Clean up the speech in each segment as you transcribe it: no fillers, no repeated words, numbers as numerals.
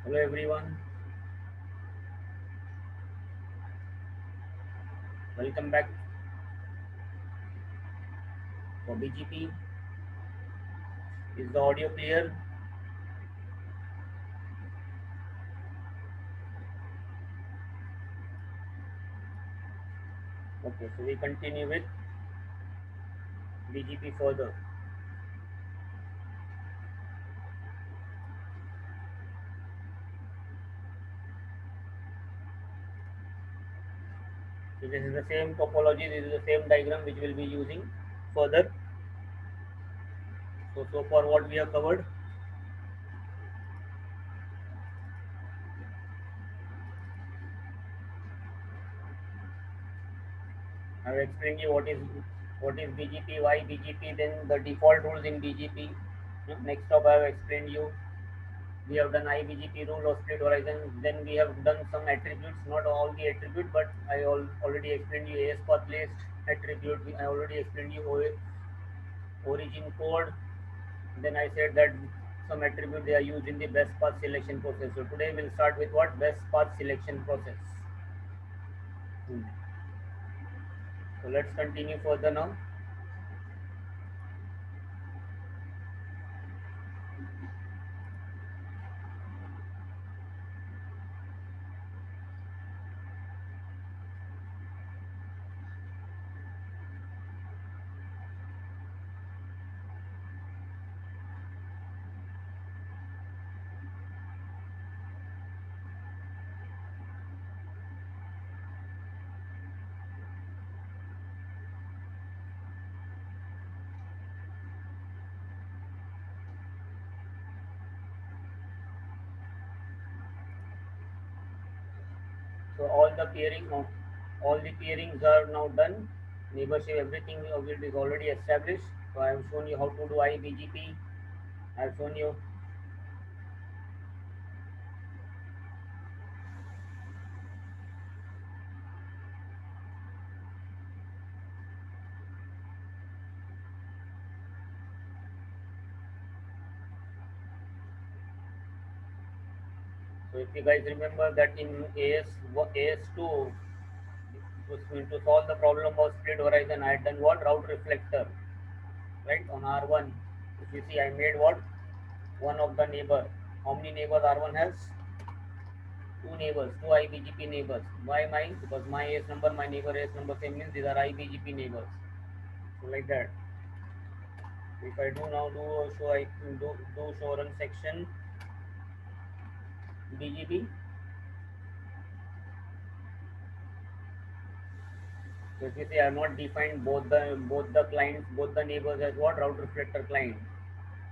Hello everyone, welcome back for BGP. Is the audio clear? Okay, so we continue with BGP further. So this is the same topology, this is the same diagram which we'll be using further. So far what we have covered, I have explained you what is BGP, why BGP, then the default rules in BGP. Next up I have explained you we have done IBGP rule of split horizon, then we have done some attributes, not all the attribute, but already explained you AS path list attribute, I already explained you origin code, then I said that some attribute they are used in the best path selection process. So today we'll start with what? Best path selection process. Hmm. So let's continue further now. So all the peerings are now done. Neighborship, everything of it is already established. So I have shown you how to do IBGP. I have shown you. So if you guys remember that in AS2, to solve the problem of split horizon, I had done what? Route reflector, right? On R1. If you see, I made what? One of the neighbor. How many neighbors R1 has? Two neighbors, two IBGP neighbors. Why mine? Because my AS number, my neighbor AS number same means these are IBGP neighbors. So like that. If I do now do show run section BGP. So if you say I have not defined both the clients, both the neighbors as what? Route reflector client.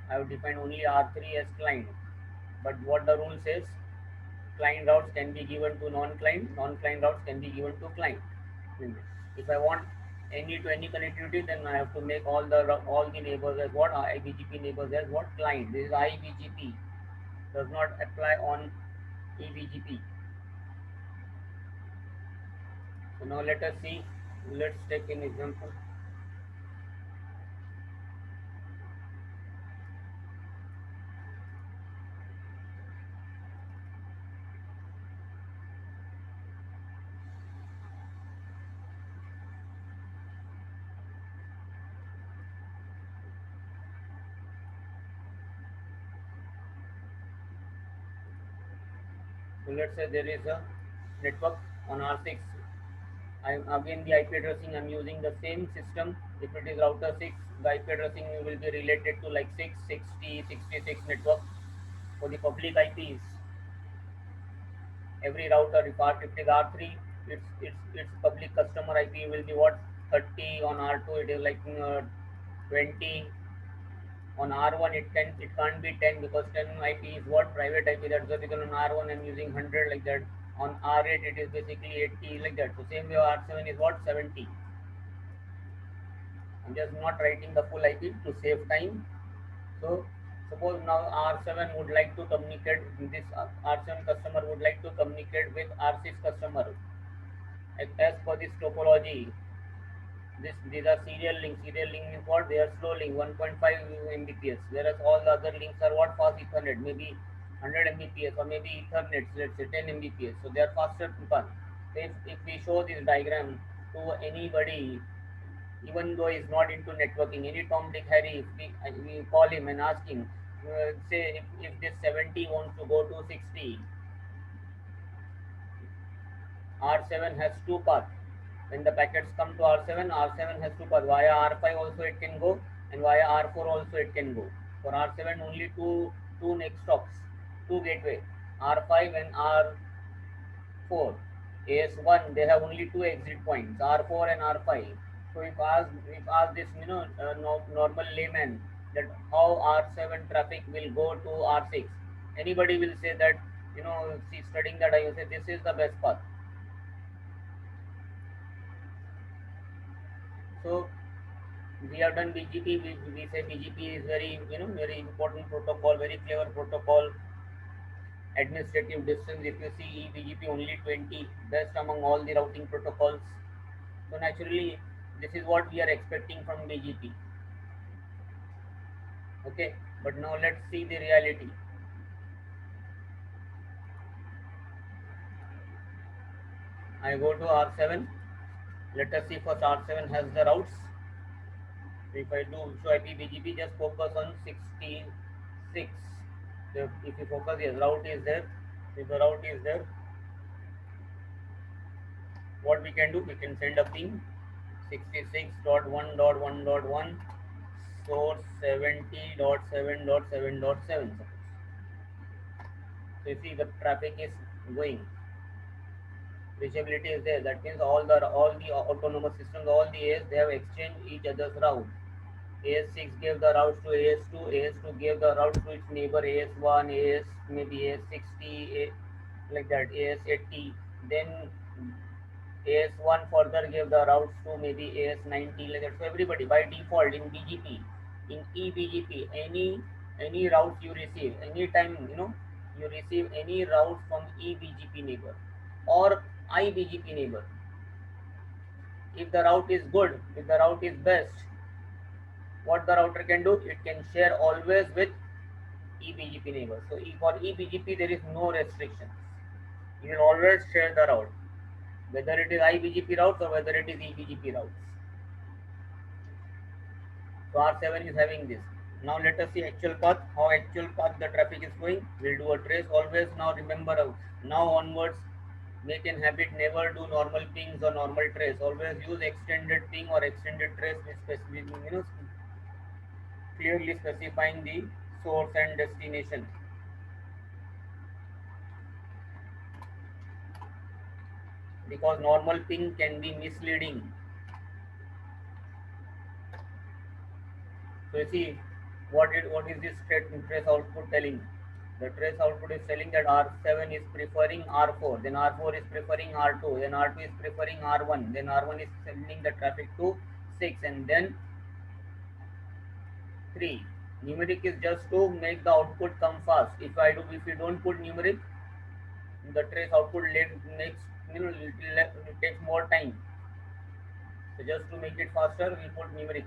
I have defined only R3 as client. But what the rule says, client routes can be given to non-client, non-client routes can be given to client. If I want any to any connectivity, then I have to make all the neighbors as what? IBGP neighbors as what? Client. This is IBGP. Does not apply on EBGP. So now let us see. Let's take an example. So let's say there is a network on R6. I'm again the IP addressing. I'm using the same system. If it is router 6, the IP addressing will be related to like 660, 66 network. For the public IPs, every router, if it is R3, its public customer IP will be what? 30. On R2 it is like 20. On R1 it can't be 10 because 10 IP is what? Private IP. That's the reason on R1 I'm using 100 like that. On R8 it is basically 80 like that. So same way R7 is what? 70. I'm just not writing the full IP to save time. So suppose now R7 would like to communicate, this R7 customer would like to communicate with R6 customer. As per this topology, these are serial links. Serial link means what? They are slow link, 1.5 Mbps, whereas all the other links are what? Fast Ethernet, maybe 100 Mbps, or maybe Ethernet, let's say 10 Mbps. So they are faster path. So if we show this diagram to anybody, even though he's not into networking, any Tom, Dick, Harry, if we call him and ask him, say if this 70 wants to go to 60, R7 has two paths. When the packets come to R7, R7 has two paths. Via R5 also it can go, and via R4 also it can go. For R7 only two next stops, two gateway, R5 and R4. AS1 they have only two exit points, R4 and R5. So if ask this normal layman that how R7 traffic will go to R6, anybody will say that, see, studying that, I will say this is the best path. So we have done BGP. We say BGP is very important protocol, very clever protocol. Administrative distance, if you see eBGP only 20, best among all the routing protocols. So naturally, this is what we are expecting from BGP. Okay, but now let's see the reality. I go to R7. Let us see first R7 has the routes. If I do show IP BGP, just focus on 66. So if you focus, yes, route is there. If the route is there, what we can do, we can send a ping 66.1.1.1 source 70.7.7.7. So you see the traffic is going, reachability is there. That means all the autonomous systems, all the AS, they have exchanged each other's route. AS6 gave the routes to AS2, AS2 gave the routes to its neighbor AS1, AS maybe AS60, like that, AS80. Then AS1 further gave the routes to maybe AS90, like that. So everybody by default in BGP, in eBGP, any routes you receive, anytime you receive any route from eBGP neighbor or iBGP neighbor, if the route is good, if the route is best, what the router can do, it can share always with eBGP neighbor. So for eBGP there is no restrictions. You will always share the route, whether it is iBGP routes or whether it is eBGP routes. So R7 is having this. Now let us see actual path, how actual path the traffic is going. We'll do a trace always. Now remember, now onwards, make an habit, never do normal pings or normal trace. Always use extended ping or extended trace with specific, clearly specifying the source and destination. Because normal ping can be misleading. So you see, what is this trace output telling? The trace output is telling that R7 is preferring R4, then R4 is preferring R2, then R2 is preferring R1, then R1 is sending the traffic to 6, and then 3. Numeric is just to make the output come fast. If you don't put numeric, the trace output makes it takes more time. So just to make it faster, we put numeric.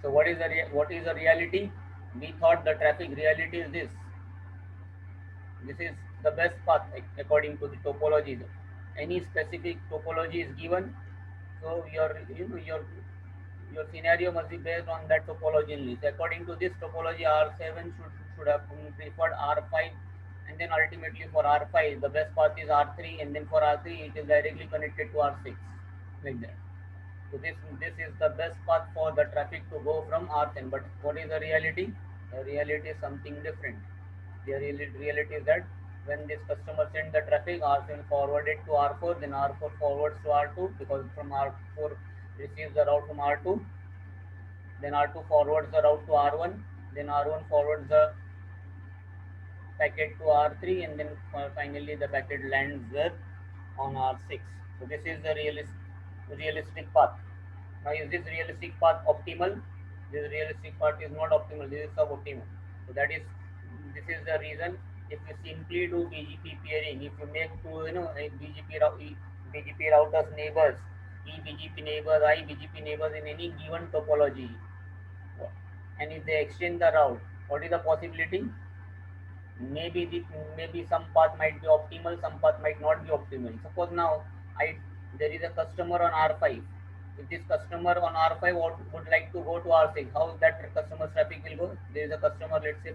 So what is the reality? We thought the traffic reality is this. This is the best path according to the topologies. Any specific topology is given, so your scenario must be based on that topology only. So according to this topology, R7 should have preferred R5, and then ultimately for R5 the best path is R3, and then for R3 it is directly connected to R6, like that. So this is the best path for the traffic to go from R10. But what is the reality? The reality is something different. The reality is that when this customer sends the traffic, R7 forwarded to R4, then R4 forwards to R2, because from R4 receives the route from R2, then R2 forwards the route to R1, then R1 forwards the packet to R3, and then finally the packet lands there on R6. So this is the realistic path. Now is this realistic path optimal? This realistic path is not optimal, this is suboptimal. So this is the reason. If you simply do BGP peering, if you make two a BGP routers neighbors, eBGP neighbors, iBGP neighbors in any given topology, and if they exchange the route, what is the possibility? Maybe maybe some path might be optimal, some path might not be optimal. Suppose now I there is a customer on R5. If this customer on R5 would like to go to R6, how that customer's traffic will go? There is a customer, let's say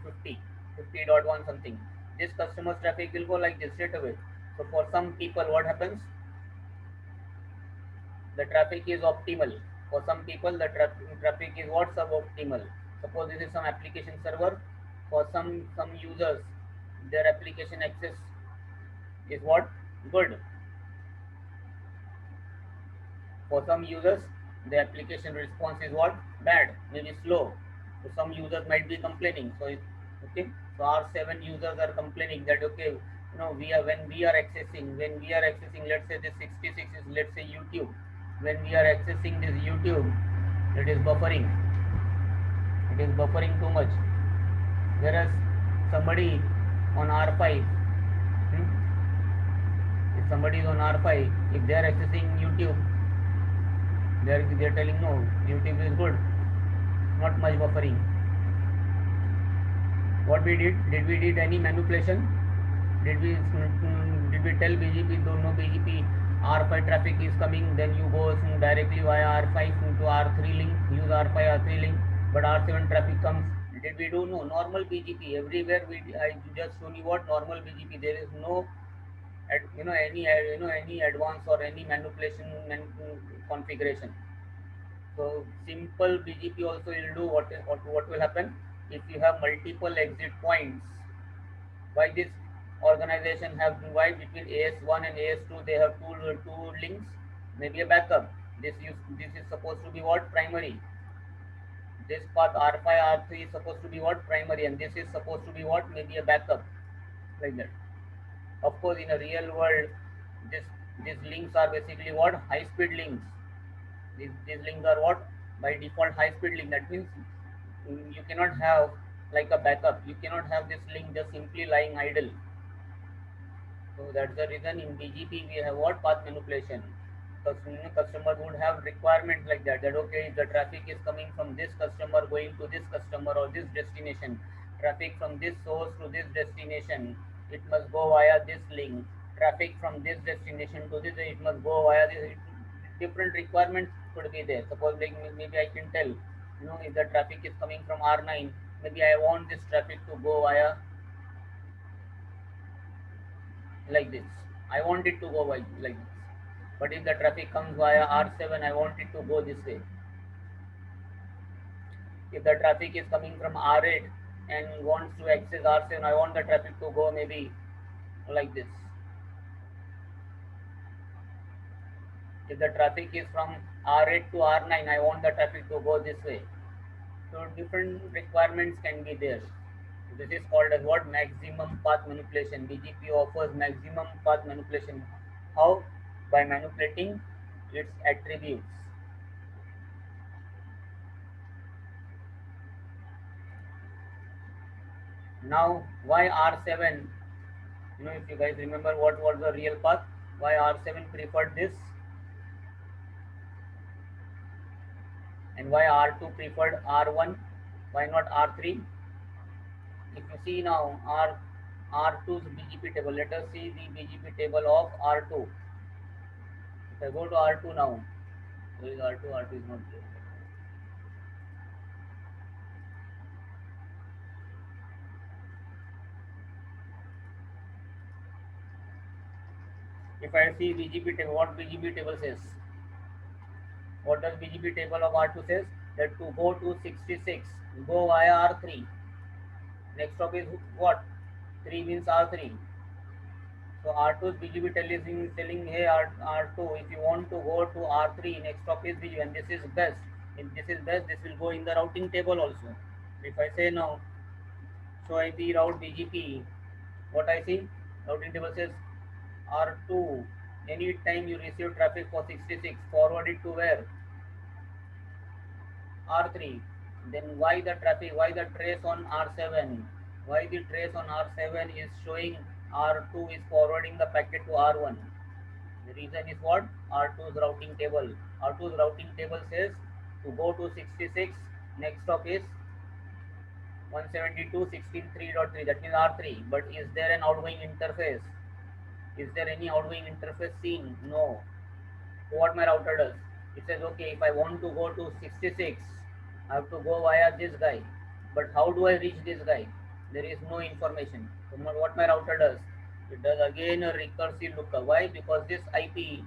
50.1 something. This customer's traffic will go like this straight away. So for some people, what happens? The traffic is optimal. For some people, the traffic is what? Suboptimal. Suppose this is some application server. For some users, their application access is what? Good. For some users, the application response is what? Bad, maybe slow. So some users might be complaining. So okay. So R7 users are complaining that okay, when we are accessing, let's say this 66 is, let's say, YouTube. When we are accessing this YouTube, it is buffering. It is buffering too much. Whereas somebody on R5, if somebody is on R5, if they are accessing YouTube, they're telling no, YouTube is good, not much buffering. What we did we did any manipulation? Did we tell BGP, no BGP, R5 traffic is coming, then you go directly via R5 to R3 link, use R5 R3 link, but R7 traffic comes. Did we do? No, normal BGP everywhere. I just show you what normal BGP. There is no any advance or any manipulation configuration. So simple BGP also will do what will happen if you have multiple exit points. Why this organization have, why between AS1 and AS2 they have two links? Maybe a backup. This is supposed to be what? Primary. This path R5 R3 is supposed to be what? Primary, and this is supposed to be what? Maybe a backup, like that. Of course, in a real world, these links are basically what? High speed links. These links are what? By default high speed link. That means you cannot have like a backup. You cannot have this link just simply lying idle. So that's the reason in BGP we have what? Path manipulation. Because customers would have requirements like that. That okay, if the traffic is coming from this customer going to this customer or this destination, traffic from this source to this destination, it must go via this link. Traffic from this destination to this, it must go via this. Different requirements could be there. Suppose like maybe I can tell, if the traffic is coming from R9, maybe I want this traffic to go via like this. I want it to go like this. But if the traffic comes via R7, I want it to go this way. If the traffic is coming from R8 and wants to access R7, I want the traffic to go maybe like this. If the traffic is from R8 to R9, I want the traffic to go this way. So different requirements can be there. This is called as what? Maximum path manipulation. BGP offers maximum path manipulation. How? By manipulating its attributes. Now, why R7? If you guys remember what was the real path, why R7 preferred this, and why R2 preferred R1, why not R3? If you see now R2's BGP table, let us see the BGP table of R2. If I go to R2 now, where is R2? R2 is not there. If I see BGP table, what BGP table says? What does BGP table of R2 says? That to go to 66, go via R3. Next stop is what? 3 means R3. So R2's BGP is telling, hey R2, if you want to go to R3, next stop is BGP, and this is best. If this is best, this will go in the routing table also. If I say now, show IP route BGP, what I see? Routing table says R2, anytime you receive traffic for 66, forward it to where? R3. Then why the traffic, why the trace on R7? Why the trace on R7 is showing R2 is forwarding the packet to R1? The reason is what? R2's routing table. R2's routing table says to go to 66, next stop is 172.16.3.3, that means R3. But is there an outgoing interface? Is there any outgoing interface seen? No. So what my router does? It says, okay, if I want to go to 66, I have to go via this guy. But how do I reach this guy? There is no information. So what my router does? It does again a recursive lookup. Why? Because this IP,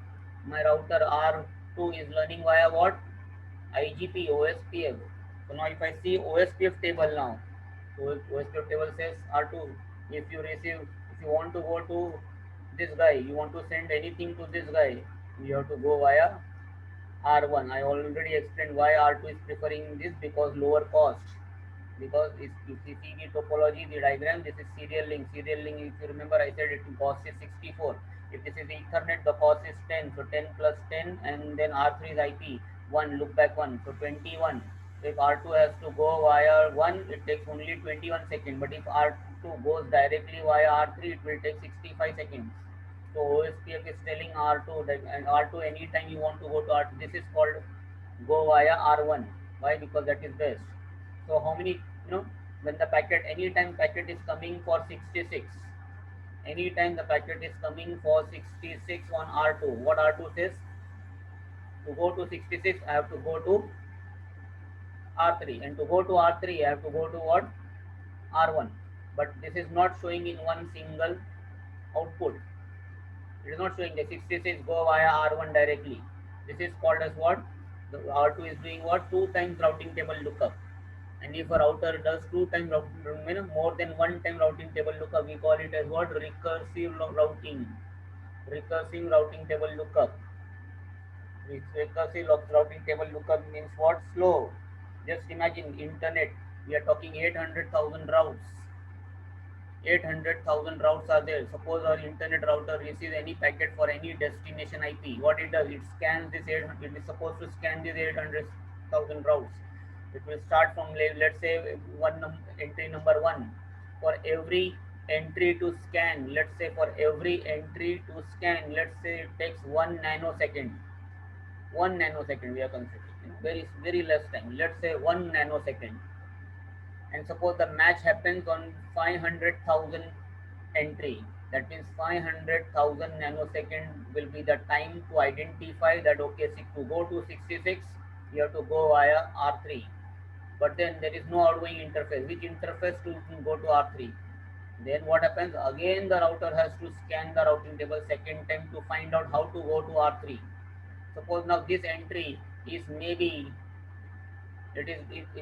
my router R2 is learning via what? IGP OSPF. So now if I see OSPF table now, so OSPF table says R2, if you want to go to this guy, you want to send anything to this guy, you have to go via R1. I already explained why R2 is preferring this, because lower cost. Because if you see the topology, the diagram, this is serial link. Serial link, if you remember, I said it cost is 64. If this is Ethernet, the cost is 10. So 10 plus 10, and then R3 is IP 1, look back 1. So 21. If R2 has to go via 1, it takes only 21 seconds. But if R2 goes directly via R3, it will take 65 seconds. So OSPF is telling R2 that, and R2 anytime you want to go to R2, this is called go via R1. Why? Because that is best. So how many, when the packet, anytime packet is coming for 66, anytime the packet is coming for 66 on R2, what R2 says? To go to 66, I have to go to R3, and to go to R3, I have to go to what? R1. But this is not showing in one single output. It is not showing the 66 go via R1 directly. This is called as what? The R2 is doing what? 2 times routing table lookup. And if a router does 2 times more than 1 time routing table lookup, we call it as what? Recursive routing. Recursive routing table lookup. Recursive routing table lookup means what? Slow. Just imagine internet. We are talking 800,000 routes. 800,000 routes are there. Suppose our internet router receives any packet for any destination IP. What it does? It scans this 800. It is supposed to scan these 800,000 routes. It will start from, let's say, entry number 1. For every entry to scan, let's say for every entry to scan, let's say it takes 1 nanosecond. 1 nanosecond we are considering. Very less time. Let's say 1 nanosecond. And suppose the match happens on 500,000 entry. That means 500,000 nanosecond will be the time to identify that, okay, to go to 66, you have to go via R3. But then there is no outgoing interface. Which interface to go to R3? Then what happens? Again, the router has to scan the routing table second time to find out how to go to R3. Suppose now this entry is maybe, it is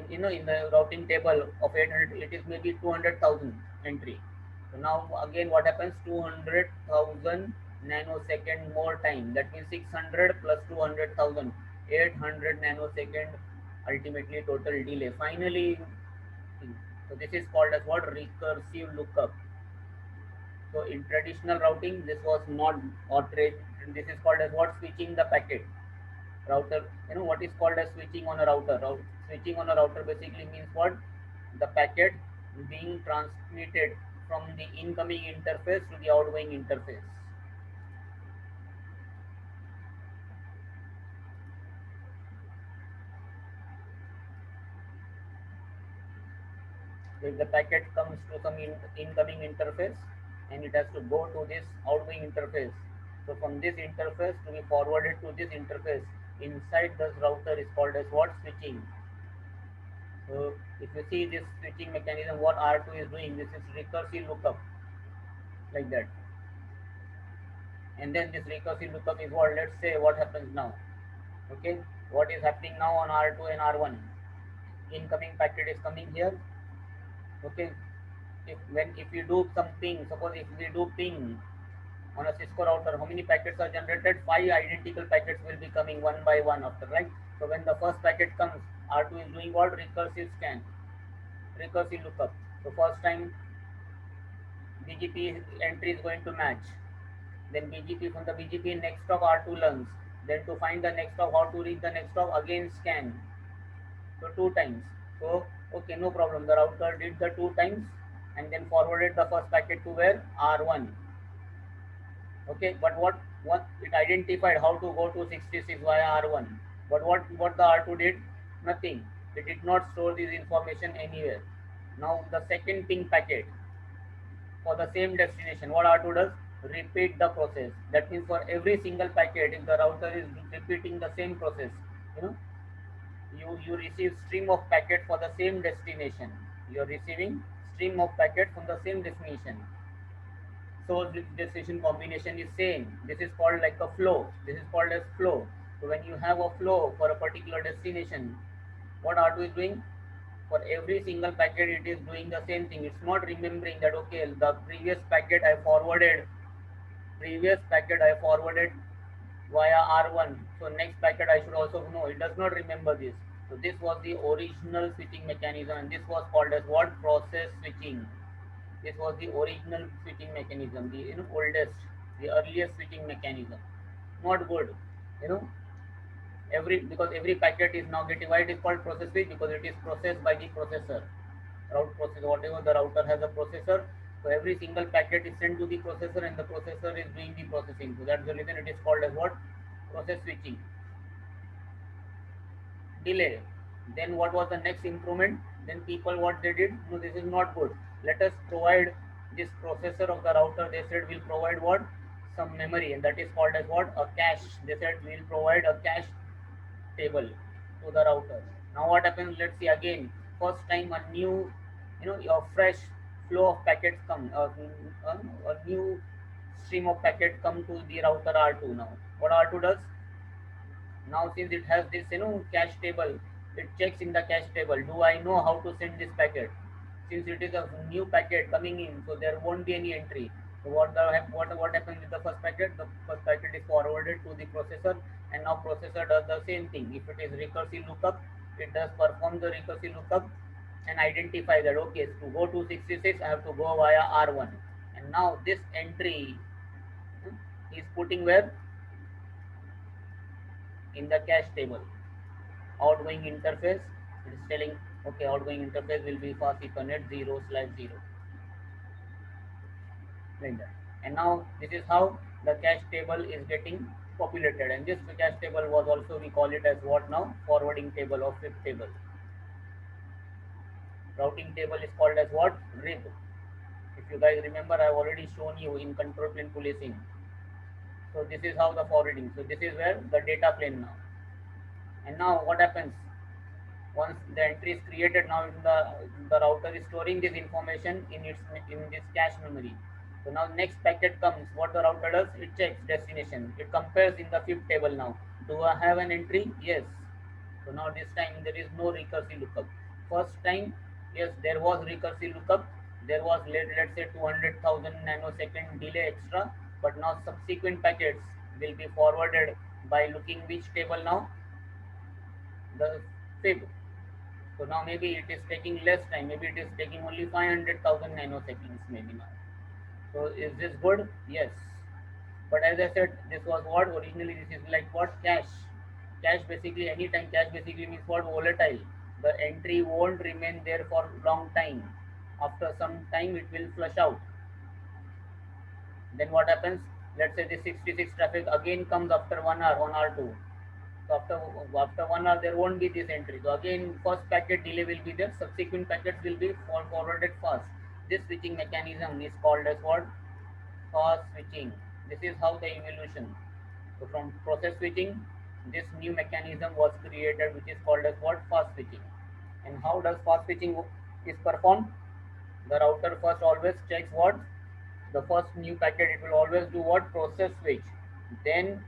in the routing table of 800, it is maybe 200,000 entry. So now again what happens? 200,000 nanosecond more time. That means 600 plus 200,000, 800 nanosecond ultimately total delay. Finally, so this is called as what? Recursive lookup. So in traditional routing, this was not trade, and this is called as what? Switching the packet. Router, what is called as switching on a router? Switching on a router basically means what? The packet being transmitted from the incoming interface to the outgoing interface. So if the packet comes to some incoming interface and it has to go to this outgoing interface, so from this interface to be forwarded to this interface inside this router is called as what? Switching. So if you see this switching mechanism, what R2 is doing, this is recursive lookup, like that. And then this recursive lookup is what? Let's say what happens now. Okay, what is happening now on R2 and R1? Incoming packet is coming here. Okay, if you do something, suppose if we do ping on a Cisco router, how many packets are generated? 5 identical packets will be coming one by one after, right? So when the first packet comes, R2 is doing what? Recursive scan, recursive lookup. So first time BGP entry is going to match. Then BGP, from the BGP next stop R2 learns. Then to find the next stop, how to reach the next stop, again scan. So 2 times. So okay, no problem. The router did the 2 times and then forwarded the first packet to where? R1. Okay, but what it identified how to go to 66 via R1. But what the R2 did? Nothing. It did not store this information anywhere. Now the second ping packet for the same destination, what R2 does? Repeat the process. That means for every single packet, if the router is repeating the same process, you know, you receive stream of packet for the same destination. You are receiving stream of packet from the same destination. So this destination combination is same. This is called like a flow. This is called as flow. So when you have a flow for a particular destination, what R2 is doing? For every single packet, it is doing the same thing. It's not remembering that okay, the previous packet I forwarded via R1. So next packet I should also know. It does not remember this. So this was the original switching mechanism, and this was called as what? Process switching. This was the original switching mechanism, the oldest, the earliest switching mechanism. Not good, you know. Every packet is now getting, why it is called process switch, because it is processed by the processor. Route process, whatever the router has a processor, so every single packet is sent to the processor and the processor is doing the processing. So that's the reason it is called as what? Process switching. Delay. Then what was the next improvement? Then people, what they did? No, this is not good. Let us provide this processor of the router. They said we'll provide what? Some memory, and that is called as what? A cache. They said we'll provide a cache table to the router. Now what happens? Let's see again. First time a new, your fresh flow of packets come, a new stream of packet come to the router R2 now. What R2 does? Now since it has this, cache table, it checks in the cache table. Do I know how to send this packet? Since it is a new packet coming in, so there won't be any entry. So what happens with the first packet? The first packet is forwarded to the processor, and now processor does the same thing. If it is recursive lookup, it does perform the recursive lookup and identify that okay, to go to 66, I have to go via R1. And now this entry is putting where? In the cache table. Outgoing interface, it is telling okay, outgoing interface will be fast Ethernet 0/0, like that. And now this is how the cache table is getting populated, and this cache table was also, we call it as what now? Forwarding table or FIP table. Routing table is called as what? RIB. If you guys remember, I have already shown you in control plane policing. So this is how the forwarding. So this is where the data plane now. And now what happens? Once the entry is created, now the router is storing this information in this cache memory. So now next packet comes, what the router does? It checks destination. It compares in the FIP table now. Do I have an entry? Yes. So now this time there is no recursive lookup. First time, yes, there was recursive lookup. There was, let's say 200,000 nanosecond delay extra, but now subsequent packets will be forwarded by looking which table now? The FIB. So now maybe it is taking less time. Maybe it is taking only 500,000 nanoseconds maybe now. So is this good? Yes. But as I said, this was what originally, this is like what? Cache. Cache basically, anytime cache basically means what? Volatile. The entry won't remain there for long time. After some time it will flush out. Then what happens? Let's say the 66 traffic again comes after 1 hour on R2. So after 1 hour there won't be this entry. So again first packet delay will be there. Subsequent packets will be forwarded fast. This switching mechanism is called as what? Fast switching. This is how the evolution. So from process switching, this new mechanism was created, which is called as what? Fast switching. And how does fast switching is performed? The router first always checks what? The first new packet, it will always do what? Process switch. Then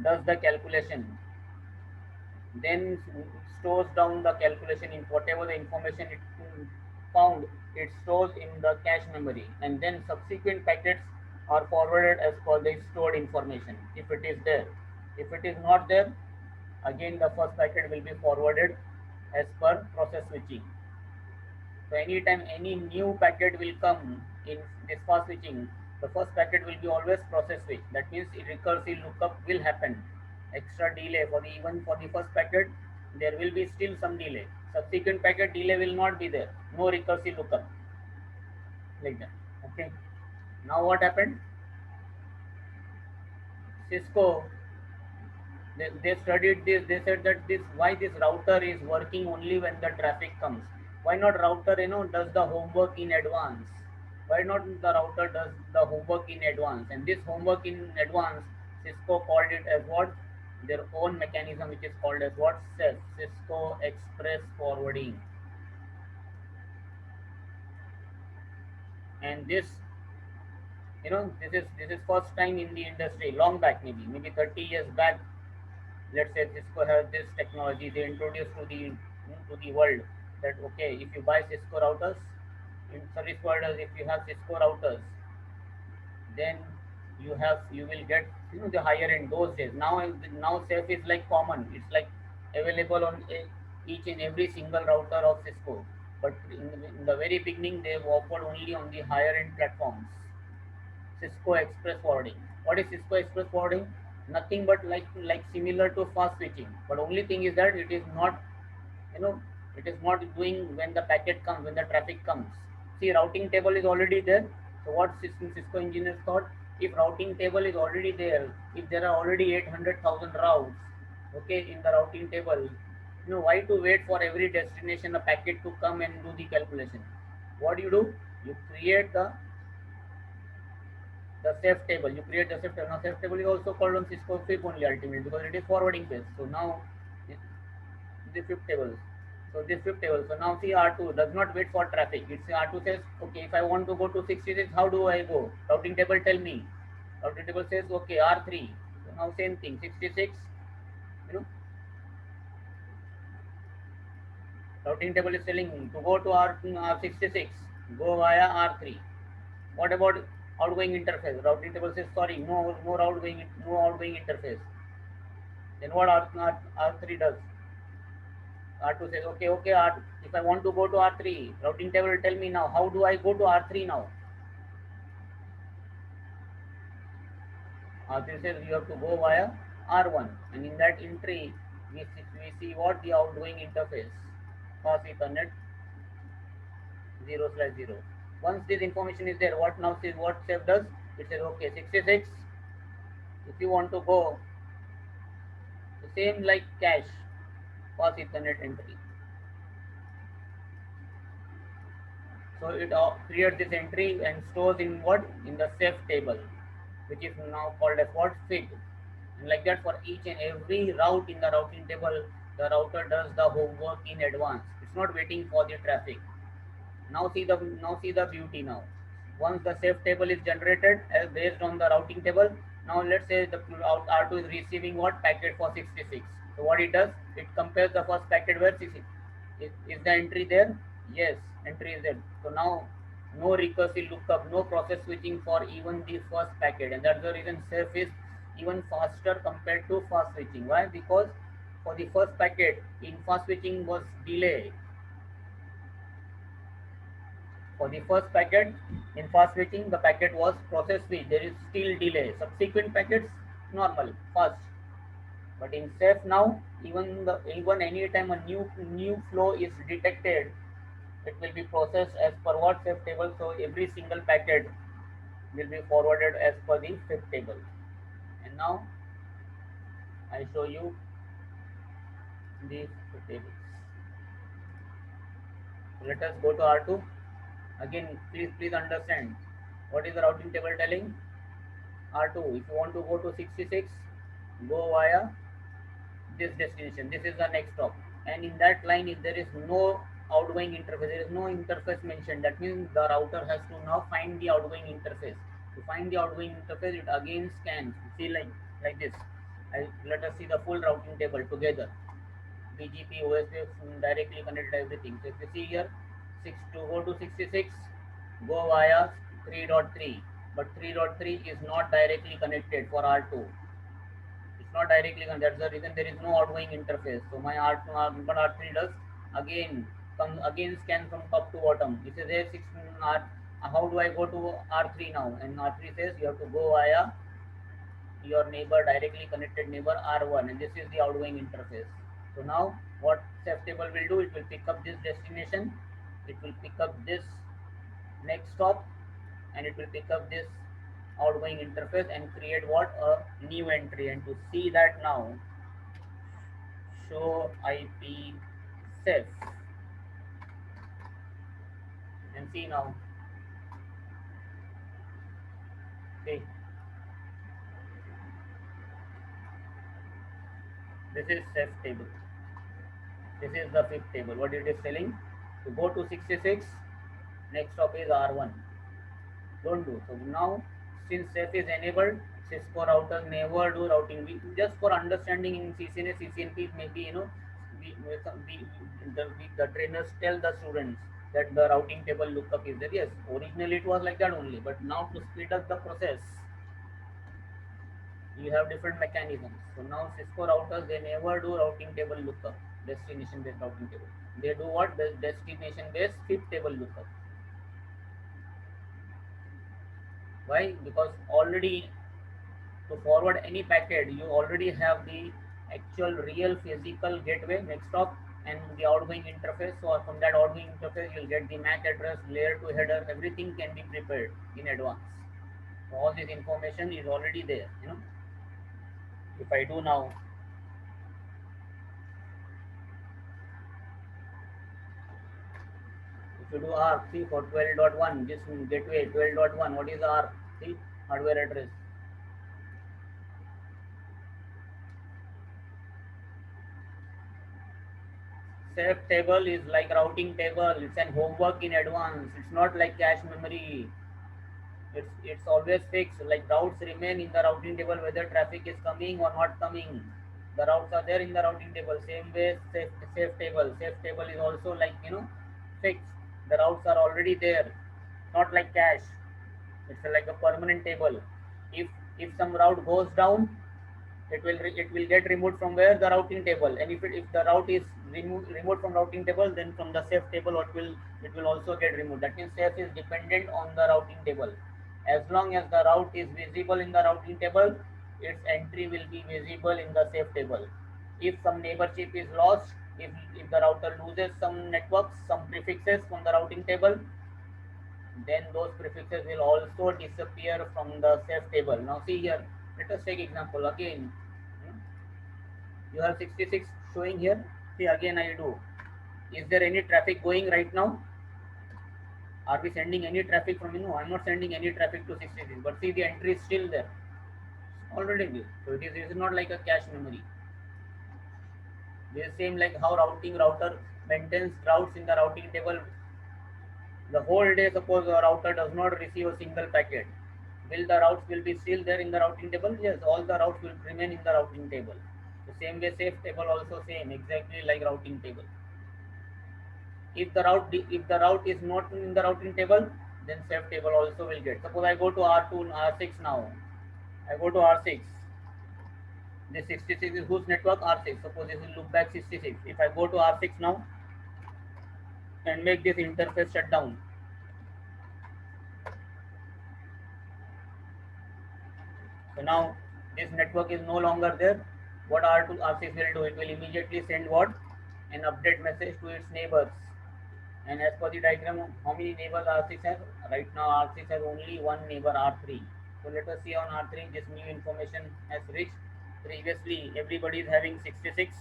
does the calculation, then stores down the calculation in whatever the information it found, it stores in the cache memory, and then subsequent packets are forwarded as per the stored information if it is there. If it is not there, again the first packet will be forwarded as per process switching. So anytime any new packet will come in this fast switching, the first packet will be always process switch. That means recursive lookup will happen. Extra delay for the, even for the first packet, there will be still some delay. Subsequent packet delay will not be there. No recursive lookup. Like that. Okay. Now what happened? Cisco, they studied this. They said that this, why this router is working only when the traffic comes. Why not router, does the homework in advance? Why not the router does the homework in advance? And this homework in advance, Cisco called it as what? Their own mechanism, which is called as what? CEF, Cisco Express Forwarding. And this is first time in the industry, long back, maybe 30 years back. Let's say Cisco has this technology they introduced to the world, that okay, if you buy Cisco routers in service providers, if you have Cisco routers, then you will get the higher end. Those days, now safe is like common, it's like available on each and every single router of Cisco. But in the very beginning, they offered only on the higher end platforms. Cisco Express Forwarding. What is Cisco Express Forwarding? Nothing but like similar to fast switching, but only thing is that you know it is not doing when the packet comes, when the traffic comes. See, routing table is already there. So what Cisco engineers thought, if routing table is already there, if there are already 800,000 routes, okay, in the routing table, why to wait for every destination a packet to come and do the calculation? What do? You create the safe table. You create the safe table. Now safe table is also called on Cisco FIP only ultimately, because it is forwarding based. So now the FIP table. So this FIP table. So now see, R2 does not wait for traffic. It's R2 says, okay, if I want to go to 66, how do I go? Routing table tell me. Routing table says, okay, R3. So now same thing, 66. You know, routing table is telling to go to R66, go via R3. What about outgoing interface? Routing table says, sorry, no outgoing interface. Then what R3 does? R2 says, okay, if I want to go to R3, routing table tell me now, how do I go to R3 now? R3 says you have to go via R1, and in that entry, we see what the outgoing interface, fast Ethernet 0/0. Once this information is there, what safe does? It says, okay, 66, if you want to go, the same like cache, fast Ethernet entry. So it creates this entry and stores in what? In the safe table, which is now called as what? FIG. And like that, for each and every route in the routing table, the router does the homework in advance. It's not waiting for the traffic. Now see the beauty now. Once the safe table is generated as based on the routing table, now let's say the R2 is receiving what? Packet for 66. So what it does? It compares the first packet where 66. Is the entry there? Yes, entry is there. So now no recursive lookup, no process switching for even the first packet, and that's the reason safe is even faster compared to fast switching. Why? Because for the first packet in fast switching was delay. For the first packet in fast switching, the packet was process switch. There is still delay. Subsequent packets normal, fast. But in safe now, even any time a new flow is detected, it will be processed as per what? Safe table. So every single packet will be forwarded as per the fifth table. And now I show you these tables. So let us go to R2. Again, please understand what is the routing table telling. R2, if you want to go to 66, go via this destination. This is the next stop. And in that line, if there is no outgoing interface, there is no interface mentioned. That means the router has to now find the outgoing interface. To find the outgoing interface, it again scans. See, like this. Let us see the full routing table together. BGP, OSPF directly connected everything. So if you see here, to go to 66, go via 3.3. But 3.3 is not directly connected for R2. It's not directly connected. That's the reason there is no outgoing interface. So my R2, but R3 does again scan from top to bottom. This is A6. How do I go to R3 now? And R3 says you have to go via your neighbor, directly connected neighbor R1, and this is the outgoing interface. So now what safe table will do? It will pick up this destination, it will pick up this next stop, and it will pick up this outgoing interface and create what? A new entry. And to see that now, show IP safe. See now. See. This is Ceph table. This is the fifth table. What it is telling? To go to 66, next stop is R1. Don't do. So now, since Ceph is enabled, Cisco routers never do routing. Just for understanding in CCNA, CCNP, maybe the trainers tell the students that the routing table lookup is there. Yes, originally it was like that only, but now to speed up the process, you have different mechanisms. So now Cisco routers, they never do routing table lookup, destination based routing table. They do what? The destination based fifth table lookup. Why? Because already to forward any packet, you already have the actual real physical gateway next stop and the outgoing interface. So from that outgoing interface, you'll get the MAC address, layer to header, everything can be prepared in advance. So all this information is already there, If I do now, if you do R3 for 12.1, this gateway 12.1, what is R3 hardware address? Ceph table is like routing table. It's an homework in advance. It's not like cache memory. It's always fixed. Like routes remain in the routing table whether traffic is coming or not coming. The routes are there in the routing table. Same way Ceph table. Ceph table is also like fixed. The routes are already there. Not like cache. It's like a permanent table. If some route goes down, it will get removed from where? The routing table. And if the route is removed from routing table, then from the Ceph table it will also get removed. That means Ceph is dependent on the routing table. As long as the route is visible in the routing table, its entry will be visible in the Ceph table. If some neighbor chip is lost, if the router loses some networks, some prefixes from the routing table, then those prefixes will also disappear from the Ceph table. Now see here, let us take example again. You have 66 showing here. See again I do. Is there any traffic going right now? Are we sending any traffic from I am not sending any traffic to 66, but see the entry is still there. Already there. So it is not like a cache memory. This is same like how router maintains routes in the routing table. The whole day, suppose a router does not receive a single packet. Will the routes will be still there in the routing table? Yes, all the routes will remain in the routing table. The same way Ceph table also same, exactly like routing table. If the route is not in the routing table, then Ceph table also will get. Suppose I go to R2, R6 now. I go to R6. This 66 is whose network? R6. Suppose this is loopback 66. If I go to R6 now and make this interface shut down, so now this network is no longer there. What R6 will do? It will immediately send what? An update message to its neighbors. And as per the diagram, how many neighbors R6 has? Right now R6 has only one neighbor, R3. So let us see on R3 this new information has reached. Previously everybody is having 66.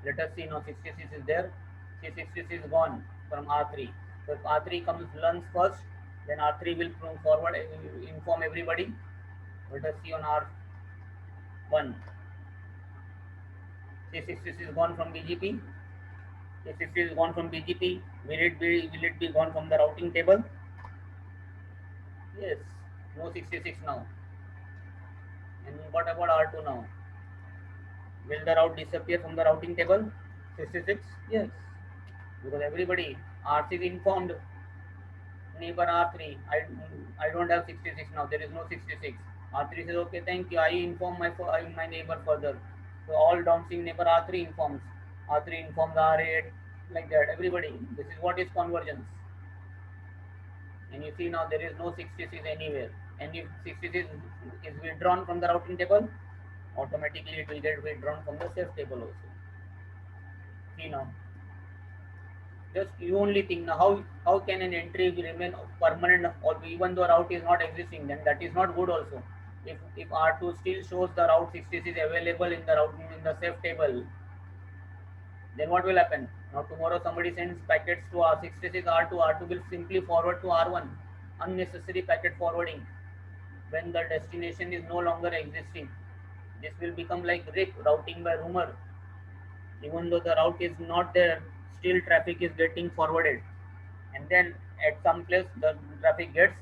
Let us see now 66 is there. See 66 is gone from R3. So if R3 comes learns first, then R3 will forward inform everybody. Let us see on R1. See 66 is gone from BGP. If it is gone from BGP, will it be gone from the routing table? Yes, no 66 now. And what about R2 now? Will the route disappear from the routing table? 66? Yes, because everybody R6 informed neighbor R3. I don't have 66 now. There is no 66. R3 says okay, thank you. I inform my neighbor further. So all downstream neighbor R3 informs. R3 informs R8, like that. Everybody. This is what is convergence. And you see now there is no 66 anywhere. And if 66 is withdrawn from the routing table, automatically it will get withdrawn from the Ceph table also. See now. Just you only think now how can an entry remain permanent or even though route is not existing, then that is not good also. If R2 still shows the route 66 is available in the routing in the Ceph table, then what will happen? Now tomorrow somebody sends packets to R66, R2, R2 will simply forward to R1. Unnecessary packet forwarding when the destination is no longer existing. This will become like RIP, routing by rumor. Even though the route is not there, still traffic is getting forwarded. And then at some place the traffic gets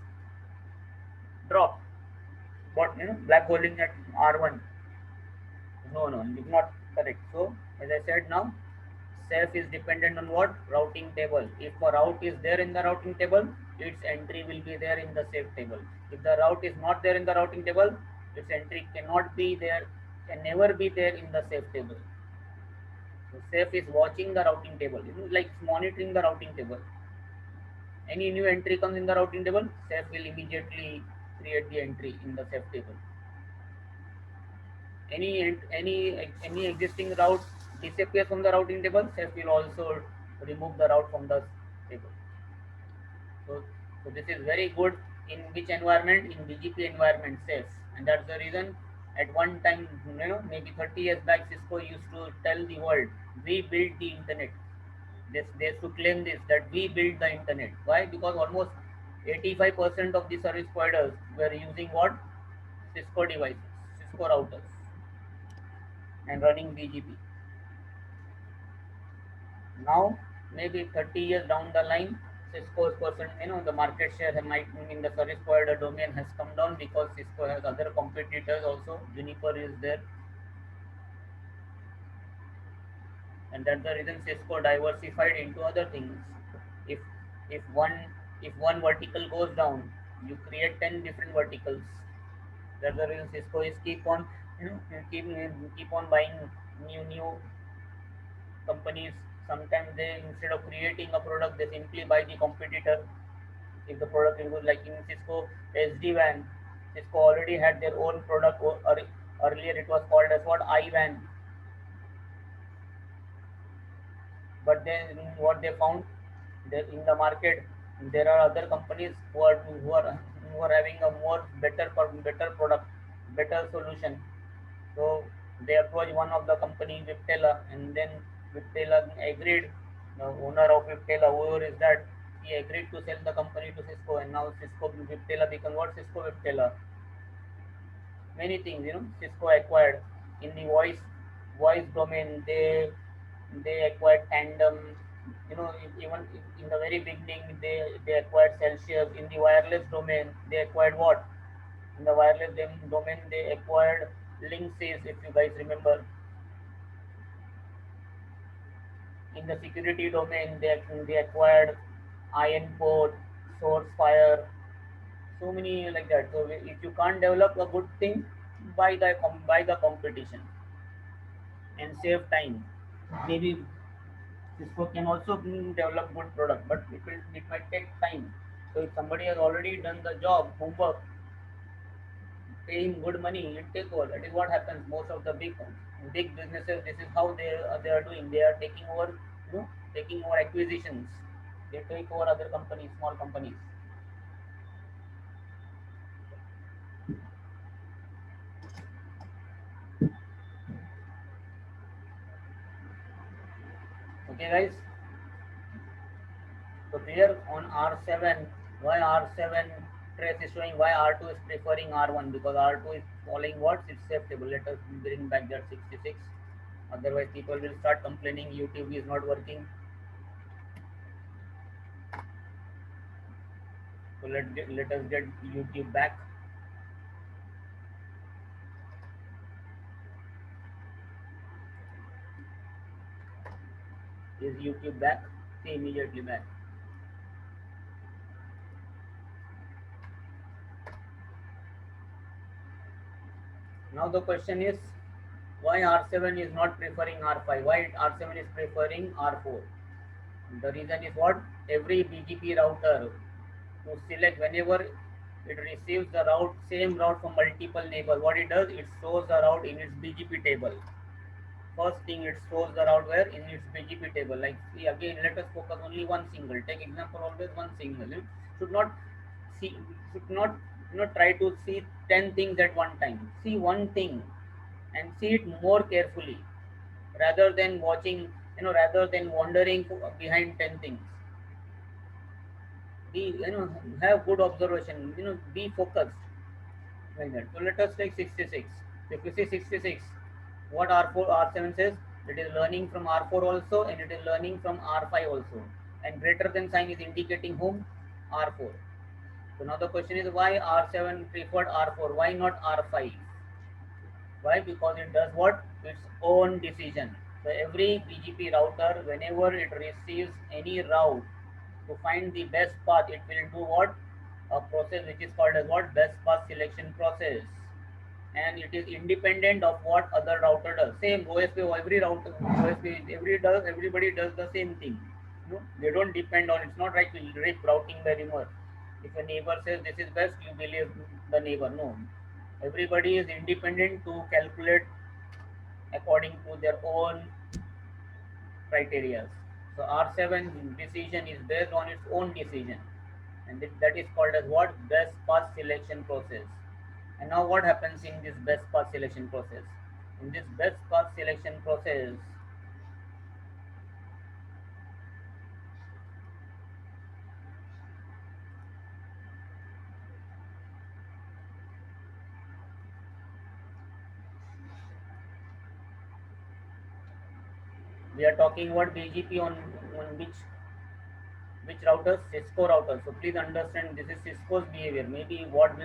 dropped. But black holing at R1. No, no, it's not correct. So as I said now, safe is dependent on what? Routing table. If a route is there in the routing table, its entry will be there in the safe table. If the route is not there in the routing table, its entry cannot be there, can never be there in the safe table. So safe is watching the routing table, like monitoring the routing table. Any new entry comes in the routing table, safe will immediately create the entry in the safe table. Any existing route disappears from the routing table, safe will also remove the route from the table. So this is very good in which environment? In BGP environment, safe. And that's the reason at one time, maybe 30 years back, Cisco used to tell the world, we built the internet. They used to claim this, that we built the internet. Why? Because almost 85% of the service providers were using what? Cisco devices, Cisco routers, and running BGP. Now, maybe 30 years down the line, Cisco's the market share might in the service provider domain has come down because Cisco has other competitors also. Juniper is there, and that's the reason Cisco diversified into other things. If if one if one vertical goes down, you create 10 different verticals. That's the reason Cisco is keep on keep keep on buying new companies. Sometimes they, instead of creating a product, they simply buy the competitor. If the product is good, like in Cisco SD-WAN, Cisco already had their own product, or earlier it was called as what, IWAN. But then what they found, that in the market there are other companies who are having a more better product, better solution. So they approached one of the company, Viptela, and then Viptela agreed. The owner of Viptela, whoever is that, he agreed to sell the company to Cisco, and now Cisco Viptela become what? Cisco Viptela. Many things, Cisco acquired in the voice domain. They acquired Tandem. Even in the very beginning, they acquired Celsius. In the wireless domain, they acquired what? In the wireless domain, they acquired Linksys, if you guys remember. In the security domain, they acquired Ironport, Sourcefire, so many like that. So if you can't develop a good thing, buy the competition and save time. Maybe Cisco can also develop good product, but it might take time. So if somebody has already done the job, homework, pay him good money, it take over. That is what happens. Most of the big businesses, this is how they are doing. They are taking over acquisitions. They take over other companies, small companies. Okay, guys. So here on R7, why R7 trace is showing, why R2 is preferring R1, because R2 is following what? It's acceptable. Let us bring back that 66. Otherwise, people will start complaining YouTube is not working. So let us get YouTube back. Is YouTube back? See, immediately back. Now the question is, why R7 is not preferring R5? Why R7 is preferring R4? The reason is what? Every BGP router to select, whenever it receives the same route from multiple neighbors, what it does, it stores the route in its BGP table. First thing, it stores the route where? In its BGP table. Like, see, again, let us focus only one single. Take example, always one single. Should not see, should not try to see 10 things at one time. See one thing and see it more carefully, rather than watching rather than wandering behind 10 things. Be, have good observation, be focused like that. So let us take 66. So if you see 66, what R4, R7 says, it is learning from R4 also and it is learning from R5 also. And greater than sign is indicating whom? R4. So now the question is why R7 preferred R4? Why not R5? Why? Because it does what? Its own decision. So every BGP router, whenever it receives any route to find the best path, it will do what? A process which is called as what? Best path selection process. And it is independent of what other router does. Same OSP, every router, OSP, everybody does the same thing. They don't depend on. It's not like routing by rumor. If a neighbor says this is best, you believe the neighbor. No, everybody is independent to calculate according to their own criteria. So R7 decision is based on its own decision, and that is called as what? Best path selection process. And now what happens in this best path selection process? In this best path selection process, we are talking about BGP on which routers? Cisco routers. So please understand this is Cisco's behavior. Maybe what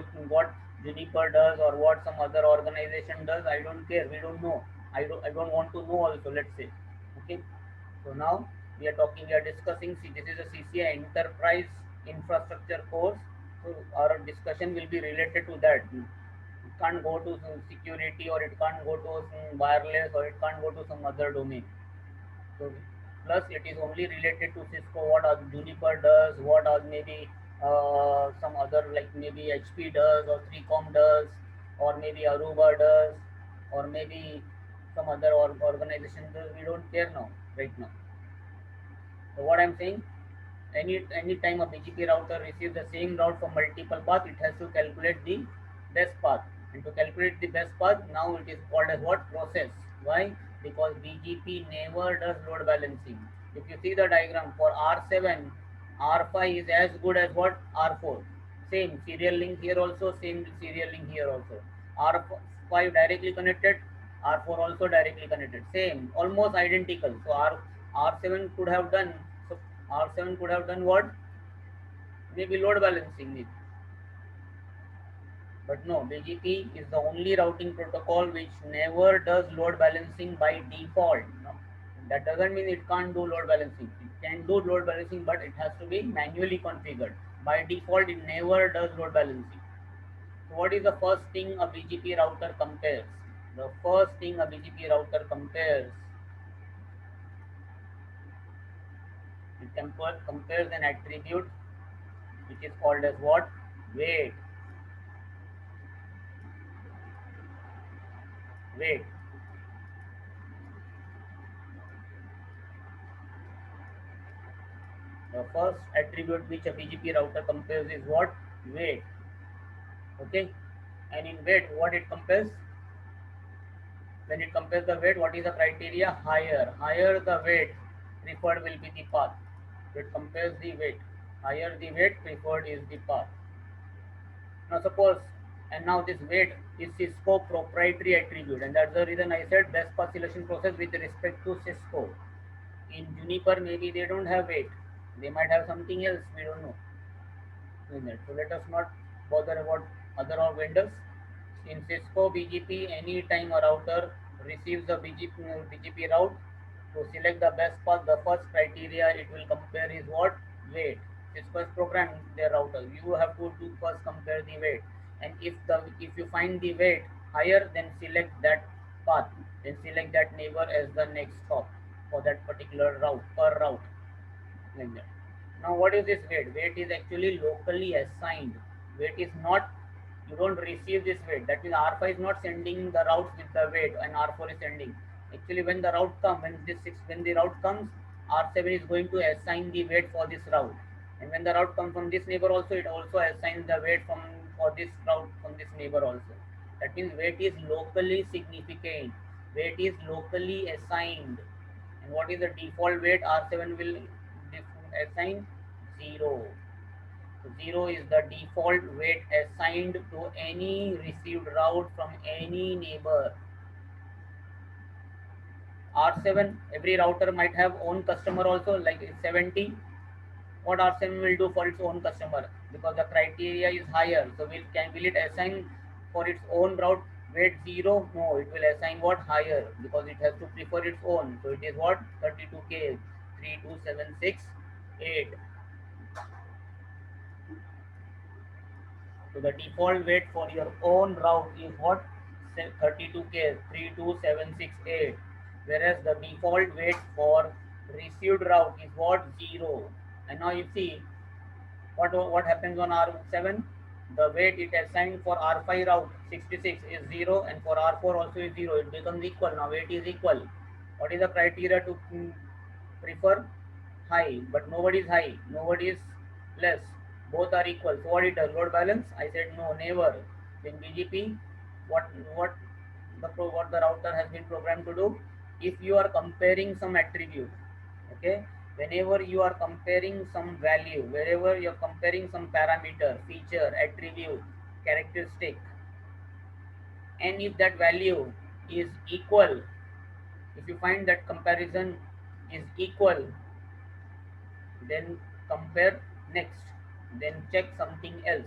Juniper does or what some other organization does, I don't care. We don't know. I don't want to know also. Let's say, okay. So now we are discussing. See, this is a CCI Enterprise Infrastructure course. So our discussion will be related to that. It can't go to some security or it can't go to some wireless or it can't go to some other domain. So plus it is only related to Cisco, what Juniper does, what maybe some other like maybe HP does or 3Com does or maybe Aruba does or maybe some other organization does. We don't care now, right now. So what I'm saying, any time a BGP router receives the same route from multiple paths, it has to calculate the best path. And to calculate the best path, now it is called as what? Process. Why? Because BGP never does load balancing. If you see the diagram for R7, R5 is as good as what? R4. Same serial link here also, same serial link here also. R5 directly connected, R4 also directly connected. Same, almost identical. So R7 could have done, so R7 could have done what? Maybe load balancing it. But no, BGP is the only routing protocol which never does load balancing by default. No, that doesn't mean it can't do load balancing. It can do load balancing, but it has to be manually configured. By default, it never does load balancing. So what is the first thing a BGP router compares? The first thing a BGP router compares, it compares an attribute which is called as what? Wait. Wait. The first attribute which a BGP router compares is what? Wait. Okay. And in wait, what it compares? When it compares the weight, what is the criteria? Higher the weight, preferred will be the path. So it compares the weight. Higher the weight, preferred is the path. Now suppose, and now this weight is Cisco proprietary attribute, and that's the reason I said best path selection process with respect to Cisco. In Juniper, maybe they don't have weight. They might have something else. We don't know. So let us not bother about other vendors. In Cisco BGP, anytime a router receives the BGP route, to select the best path, the first criteria it will compare is what? Weight. Cisco has programmed their router. You have to do first compare the weight. And if you find the weight higher, then select that path. Then select that neighbor as the next stop for that particular route, per route. Like that. Now what is this weight? Weight is actually locally assigned. Weight is not, you don't receive this weight. That means R5 is not sending the routes with the weight and R4 is sending. Actually when the route comes, when the route comes, R7 is going to assign the weight for this route. And when the route comes from this neighbor also, it also assigns the weight for this route from this neighbor also. That means weight is locally significant. Weight is locally assigned. What is the default weight? R7 will assign 0. So 0 is the default weight assigned to any received route from any neighbor. R7, every router might have own customer also, like 70. What R7 will do for its own customer? Because the criteria is higher, so will it assign for its own route weight 0? No, it will assign what? Higher, because it has to prefer its own. So it is what? 32K, 32768. So the default weight for your own route is what? 32K, 32768. Whereas the default weight for received route is what? 0. And now you see what happens on R7. The weight it assigned for R5 route 66 is 0, and for R4 also is 0. It becomes equal. Now weight is equal. What is the criteria to prefer? High, but nobody is high, nobody is less, both are equal. So what it does? Load balance? I said no, never. In BGP, what what the router has been programmed to do? If you are comparing some attribute, okay, whenever you are comparing some value, wherever you are comparing some parameter, feature, attribute, characteristic, and if that value is equal, if you find that comparison is equal, then compare next, then check something else.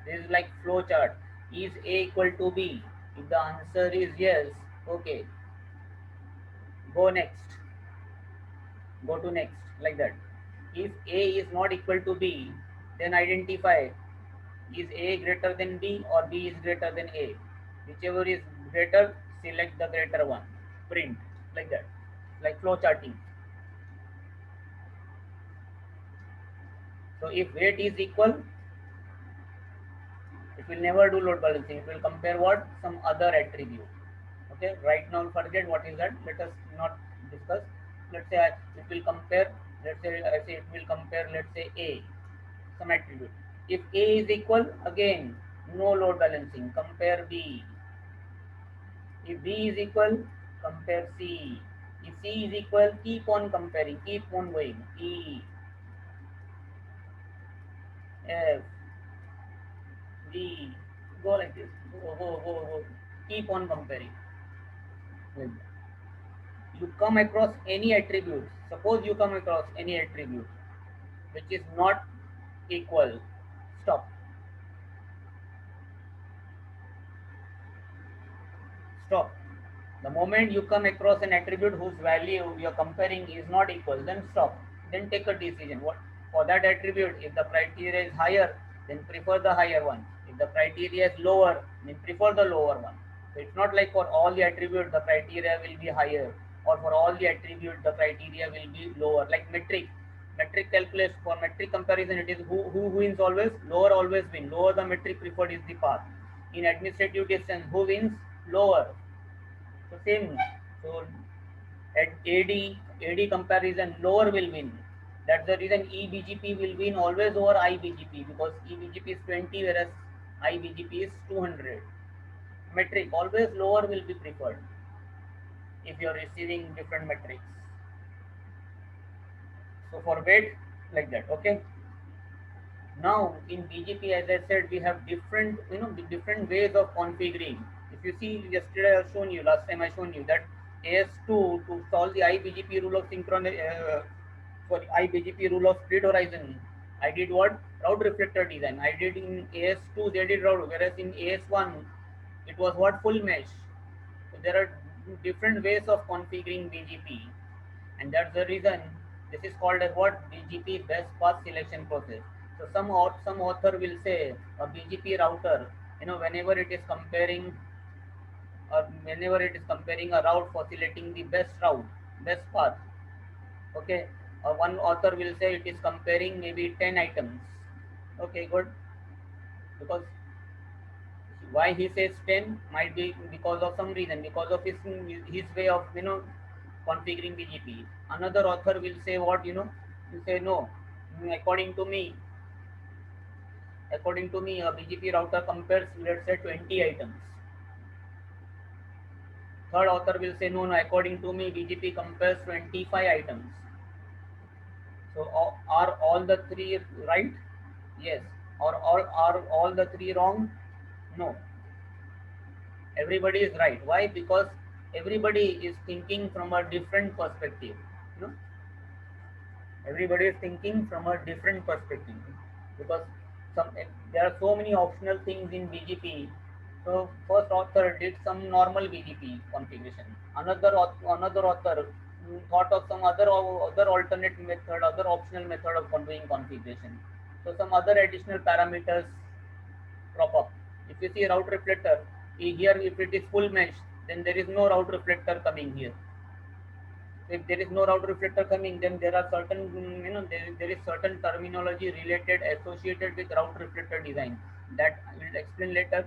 This is like flow chart. Is A equal to B? If the answer is yes, okay, go next, go to next, like that. If A is not equal to B, then identify, is A greater than B or B is greater than A. Whichever is greater, select the greater one, print, like that, like flow charting. So if weight is equal, it will never do load balancing. It will compare what? Some other attribute. Okay, right now forget what is that. Let us not discuss. Let's say it will compare. Let's say I say it will compare. Let's say A, some attribute. If A is equal, again no load balancing. Compare B. If B is equal, compare C. If C is equal, keep on comparing. Keep on going. E, F, G. Go like this. Go. Keep on comparing. You come across any attribute, suppose you come across any attribute which is not equal, stop, stop. The moment you come across an attribute whose value you're comparing is not equal, then stop, then take a decision. What for that attribute? If the criteria is higher, then prefer the higher one. If the criteria is lower, then prefer the lower one. So it's not like for all the attributes the criteria will be higher, or for all the attributes the criteria will be lower. Like metric calculus, for metric comparison, it is who wins always? Lower always win. Lower the metric preferred is the path. In administrative distance, who wins? Lower. So same. So at AD comparison, lower will win. That's the reason eBGP will win always over iBGP, because eBGP is 20 whereas iBGP is 200. Metric always lower will be preferred if you are receiving different metrics. So for weight, like that. Okay. Now in BGP, as I said, we have different different ways of configuring. If you see, yesterday I've shown you, last time I shown you that AS2 to solve the iBGP rule of for iBGP rule of split horizon, I did what? Route reflector design. I did in AS2 they did route, whereas in AS1 it was what? Full mesh. So there are different ways of configuring BGP, and that's the reason this is called as what? BGP best path selection process. So some author will say a BGP router, whenever it is comparing, or whenever it is comparing a route for selecting the best route, best path, okay, one author will say it is comparing maybe 10 items. Okay, good. Because why he says 10 might be because of some reason, because of his way of configuring BGP. Another author will say what, will say no, according to me, a BGP router compares, let's say, 20 items. Third author will say, no, no, according to me, BGP compares 25 items. So are all the three right? Yes. Or all are all the three wrong? No. Everybody is right. Why? Because everybody is thinking from a different perspective. You know, everybody is thinking from a different perspective because some there are so many optional things in BGP. So first author did some normal BGP configuration. Another author thought of some other alternate method, other optional method of doing configuration. So some other additional parameters crop up. If you see route reflector here, if it is full mesh, then there is no route reflector coming here. If there is no route reflector coming, then there are certain there is certain terminology related associated with route reflector design that I will explain later.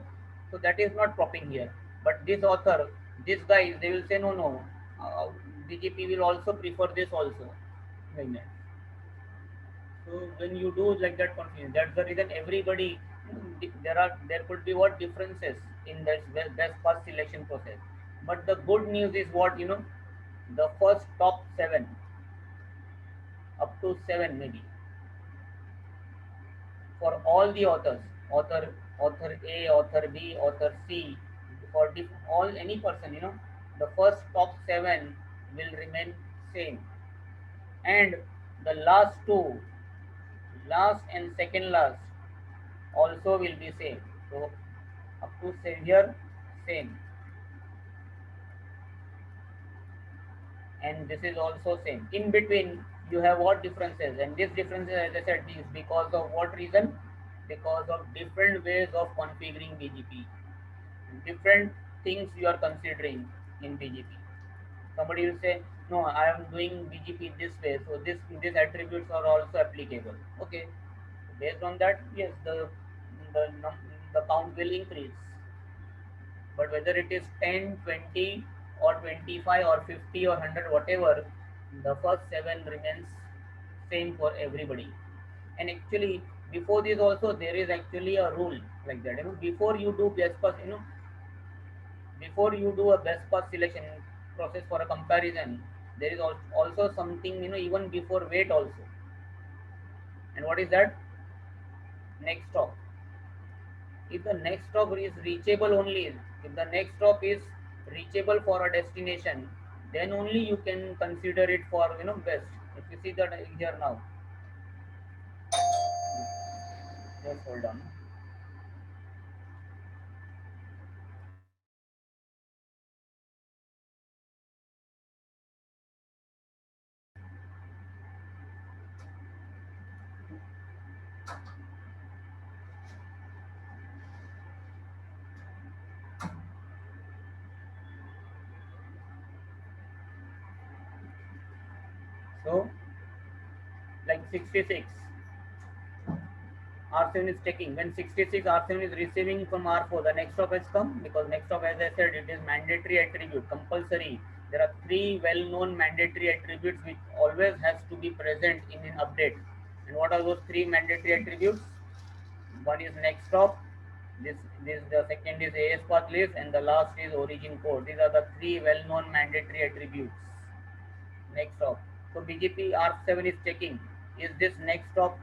So that is not cropping here. But this author, this guys, they will say no, no. BGP will also prefer this also, like that. So when you do like that confusion, that's the reason everybody there could be what differences in that best path selection process. But the good news is what the first top seven up to seven maybe for all the authors, author A, author B, author C, for all any person, the first top seven will remain same, and the last two, last and second last, also will be same. So up to say here same, and this is also same. In between you have what differences, and these differences, as I said, is because of what reason? Because of different ways of configuring BGP, different things you are considering in BGP. Somebody will say, no, I am doing BGP this way, so these attributes are also applicable. Okay, based on that, yes, the the count will increase. But whether it is 10, 20, or 25 or 50 or 100, whatever, the first seven remains same for everybody. And actually, before this also there is actually a rule like that. Before you do best pass, before you do a best path selection process for a comparison, there is also something, even before wait also. And what is that? Next stop. If the next stop is reachable only, if the next stop is reachable for a destination, then only you can consider it for best. If you see that here now, just hold on. So like 66 R7 is taking. When 66 R7 is receiving from R4, the next stop has come, because next stop, as I said, it is mandatory attribute, compulsory. There are three well-known mandatory attributes which always has to be present in an update. And what are those three mandatory attributes? One is next stop. This the second is AS path list, and the last is origin code. These are the three well-known mandatory attributes. Next stop. So BGP R7 is checking. Is this next stop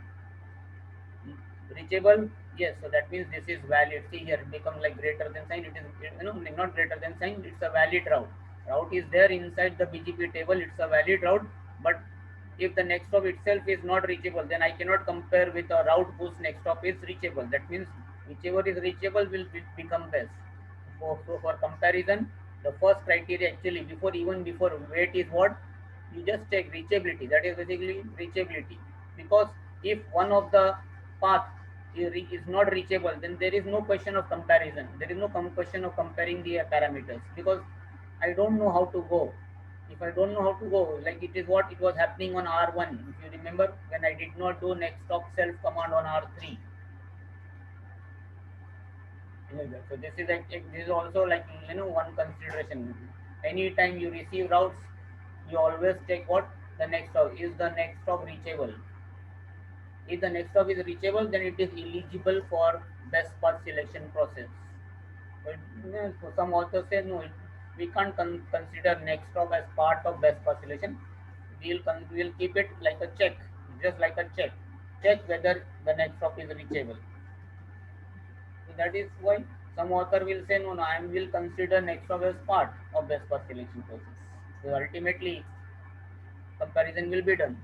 reachable? Yes, so that means this is valid. See here, it becomes like greater than sign. It is not greater than sign, it's a valid route. Route is there inside the BGP table, it's a valid route. But if the next stop itself is not reachable, then I cannot compare with a route whose next stop is reachable. That means whichever is reachable will become best. So for comparison, the first criteria actually before wait is what? You just take reachability. That is basically reachability. Because if one of the path is not reachable, then there is no question of comparison. There is no question of comparing the parameters, because I don't know how to go. If I don't know how to go, like it is what it was happening on R1. If you remember, when I did not do next stop self command on R3. So this is also like one consideration. Anytime you receive routes, you always take what? The next stop. Is the next stop reachable? If the next stop is reachable, then it is eligible for best path selection process. But so some authors say no, we can't consider next hop as part of best first selection. We'll keep it like a check, just like a check. Check whether the next hop is reachable. So that is why some author will say, no, no, I will consider next hop as part of best first selection process. So ultimately, comparison will be done.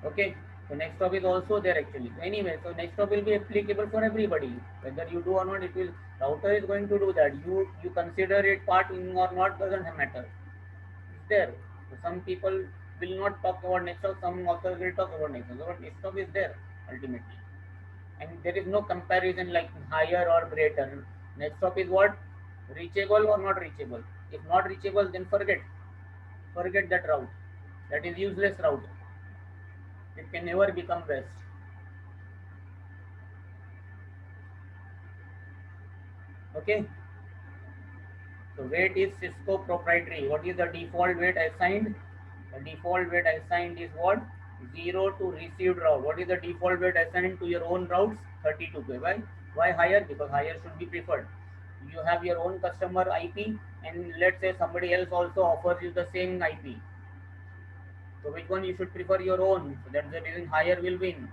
Okay. So next hop is also there actually. So anyway, so next hop will be applicable for everybody. Whether you do or not, it will router is going to do that. You consider it part in or not doesn't matter. It's there. So some people will not talk about next hop, some authors will talk about next hop. But next hop is there ultimately. And there is no comparison like higher or greater. Next hop is what? Reachable or not reachable. If not reachable, then forget. Forget that route. That is useless route. It can never become best. Okay. So weight is Cisco proprietary. What is the default weight assigned? The default weight assigned is what? 0 to received route. What is the default weight assigned to your own routes? 32. Why? Why higher? Because higher should be preferred. You have your own customer IP, and let's say somebody else also offers you the same IP. So which one you should prefer? Your own. So that's the reason higher will win.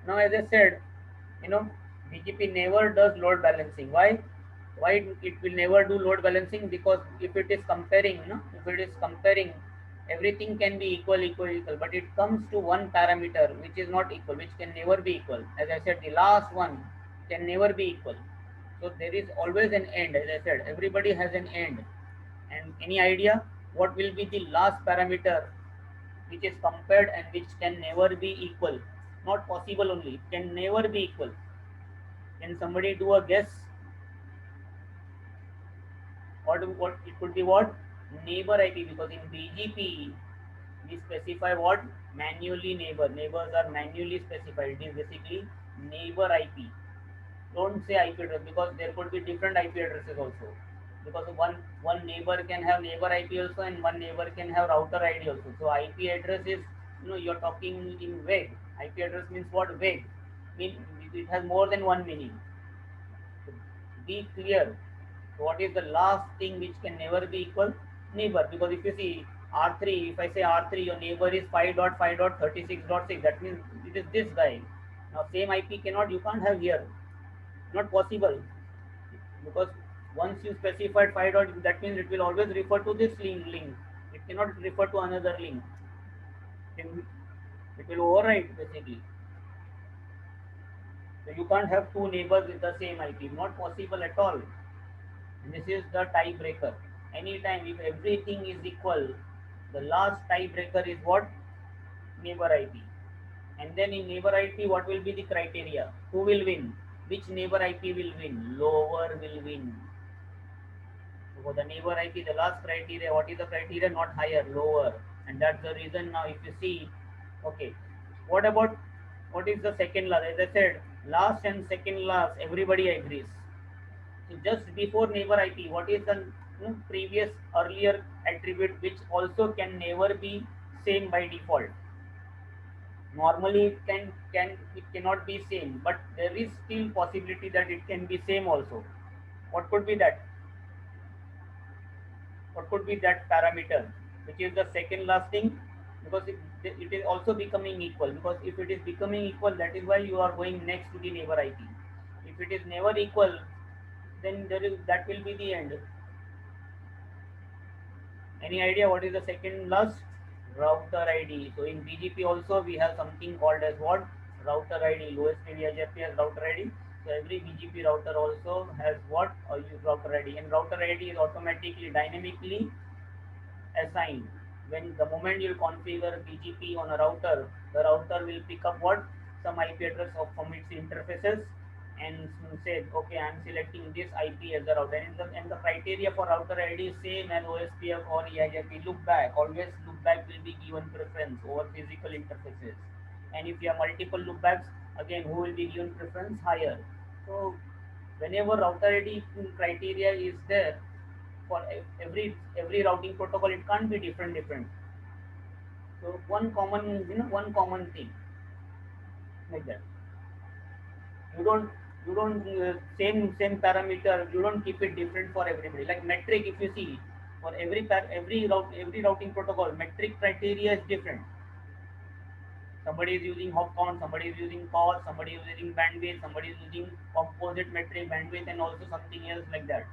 Now, as I said, BGP never does load balancing. Why? Why it will never do load balancing? Because if it is comparing, if it is comparing, everything can be equal, but it comes to one parameter which is not equal, which can never be equal. As I said, the last one can never be equal. So there is always an end. As I said, everybody has an end. And any idea what will be the last parameter which is compared and which can never be equal? Not possible only, it can never be equal. Can somebody do a guess? What it could be? What? Neighbor IP, because in BGP we specify what? Manually neighbor. Neighbors are manually specified. It is basically neighbor IP. Don't say IP address, because there could be different IP addresses also. Because one neighbor can have neighbor IP also, and one neighbor can have router ID also. So IP address is, you're talking in vague. IP address means what? Vague. It has more than one meaning. So be clear. So what is the last thing which can never be equal? Neighbor. Because if you see R3, if I say R3, your neighbor is 5.5.36.6, that means it is this guy. Now same IP you can't have here. Not possible. Because once you specified 5 dot, that means it will always refer to this link. It cannot refer to another link. It will overwrite basically. So you can't have two neighbors with the same IP. Not possible at all. And this is the tiebreaker. Anytime if everything is equal, the last tiebreaker is what? Neighbor IP. And then in neighbor IP, what will be the criteria? Who will win? Which neighbor IP will win? Lower will win. So for the neighbor IP, the last criteria, what is the criteria? Not higher, lower. And that's the reason now if you see, okay, what is the second last? As I said, last and second last, everybody agrees. So just before neighbor IP, what is the previous earlier attribute which also can never be same by default? Normally it cannot be same, but there is still possibility that it can be same also. What could be that? What could be that parameter which is the second last thing? Because it is also becoming equal, because if it is becoming equal, that is why you are going next to the neighbor IP. If it is never equal, then that will be the end. Any idea what is the second last? Router ID. So in BGP also we have something called as what? Router ID. Lowest area HFT has router ID. So every BGP router also has what? Router ID. And router ID is automatically, dynamically assigned. When the moment you configure BGP on a router, the router will pick up what? Some IP address from its interfaces and say, okay, I am selecting this IP as the router. And the criteria for router ID is same as OSPF or EIGRP. Look back. Always look back will be given preference over physical interfaces. And if you have multiple loopbacks, again, who will be given preference? Higher. So whenever router ID criteria is there, for every routing protocol, it can't be different. So one common thing like that. You don't same parameter. You don't keep it different for everybody. Like metric, if you see, for every routing protocol, metric criteria is different. Somebody is using hop count, somebody is using cost, somebody is using bandwidth, somebody is using composite metric bandwidth, and also something else like that.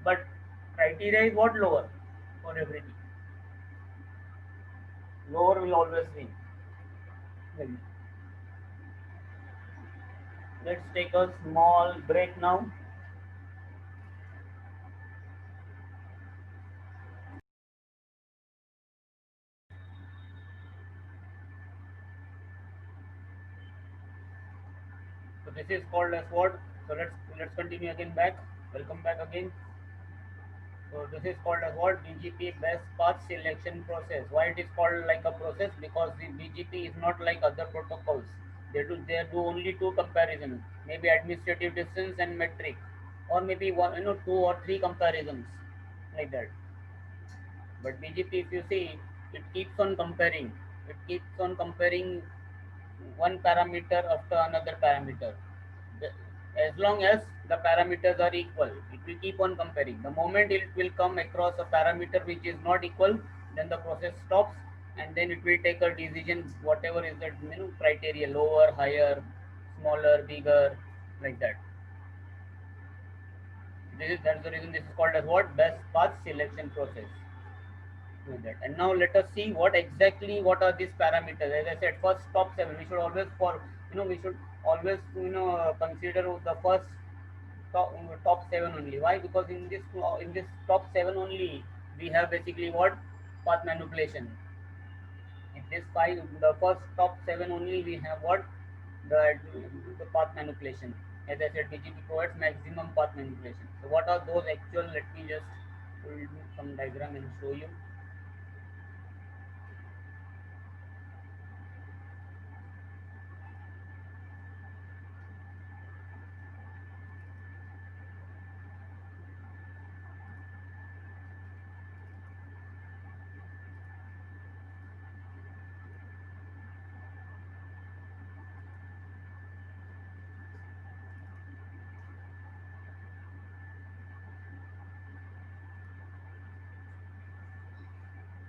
But criteria is what? Lower for everything. Lower will always win. Like, let's take a small break now. So this is called as what? So let's continue again back. Welcome back again. So this is called as what? BGP best path selection process. Why it is called like a process? Because the BGP is not like other protocols. They do only two comparisons, maybe administrative distance and metric, or maybe one, two or three comparisons like that. But BGP, if you see, it keeps on comparing. It keeps on comparing one parameter after another parameter. As long as the parameters are equal, it will keep on comparing. The moment it will come across a parameter which is not equal, then the process stops, and then it will take a decision, whatever is the criteria, lower, higher, smaller, bigger, like that. That's the reason this is called as what? Best path selection process. With that. And now let us see what are these parameters. As I said, first top seven. We should always consider the first top seven only. Why? Because in this top seven only we have basically what? Path manipulation. In this five, the first top seven only we have what? The path manipulation. As I said, BGP provides maximum path manipulation. So what are those actual? Let me just pull some diagram and show you.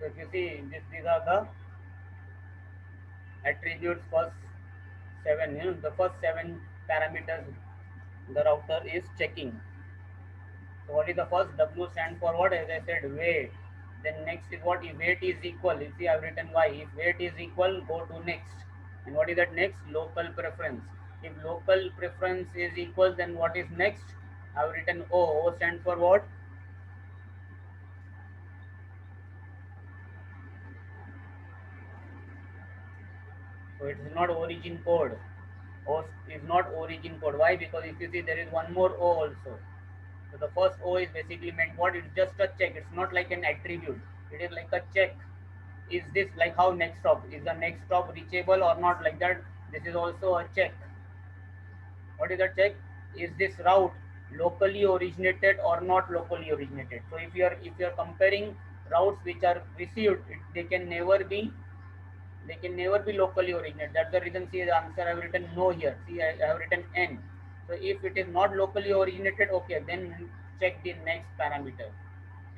So if you see, these are the attributes first seven. The first seven parameters the router is checking. So what is the first? W stands for what? As I said, weight. Then next is what? If weight is equal, you see I've written Y. If weight is equal, go to next. And what is that next? Local preference. If local preference is equal, then what is next? I've written O. O stands for what? So it is not origin code. O is not origin code. Why? Because if you see, there is one more O also. So the first O is basically meant what? It's just a check. It's not like an attribute. It is like a check. Is this like how next stop? Is the next stop reachable or not, like that? This is also a check. What is the check? Is this route locally originated or not locally originated? So if you're comparing routes which are received, they can never be locally originated. That's the reason. See the answer I have written no here. See I have written N. So if it is not locally originated, okay, then check the next parameter.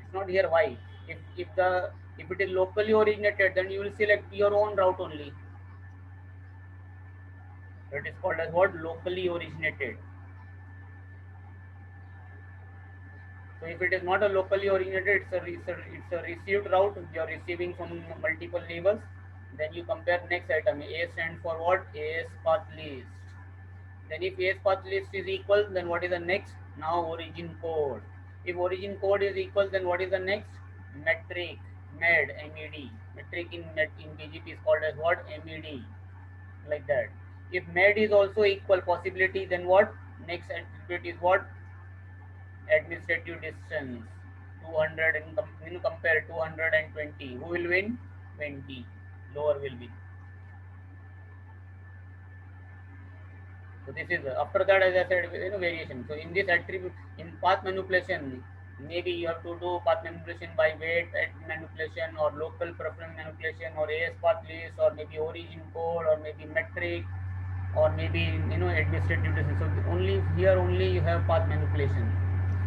It's not here. Why? If it is locally originated, then you will select your own route only. So it is called as what? Locally originated. So if it is not a locally originated, it's a received route. You are receiving from multiple levels. Then you compare next item. A stands for what? AS path list. Then if AS path list is equal, then what is the next? Now origin code. If origin code is equal, then what is the next? Metric, MED. Metric in BGP is called as what? MED. Like that. If MED is also equal possibility, then what? Next attribute is what? Administrative distance. 200 and compare 220. Who will win? 20. Lower will win. So this is after that, as I said, variation. So in this attribute, in path manipulation, maybe you have to do path manipulation by weight manipulation, or local preference manipulation, or AS path list, or maybe origin code, or maybe metric. or maybe administrative decision. So only here only you have path manipulation.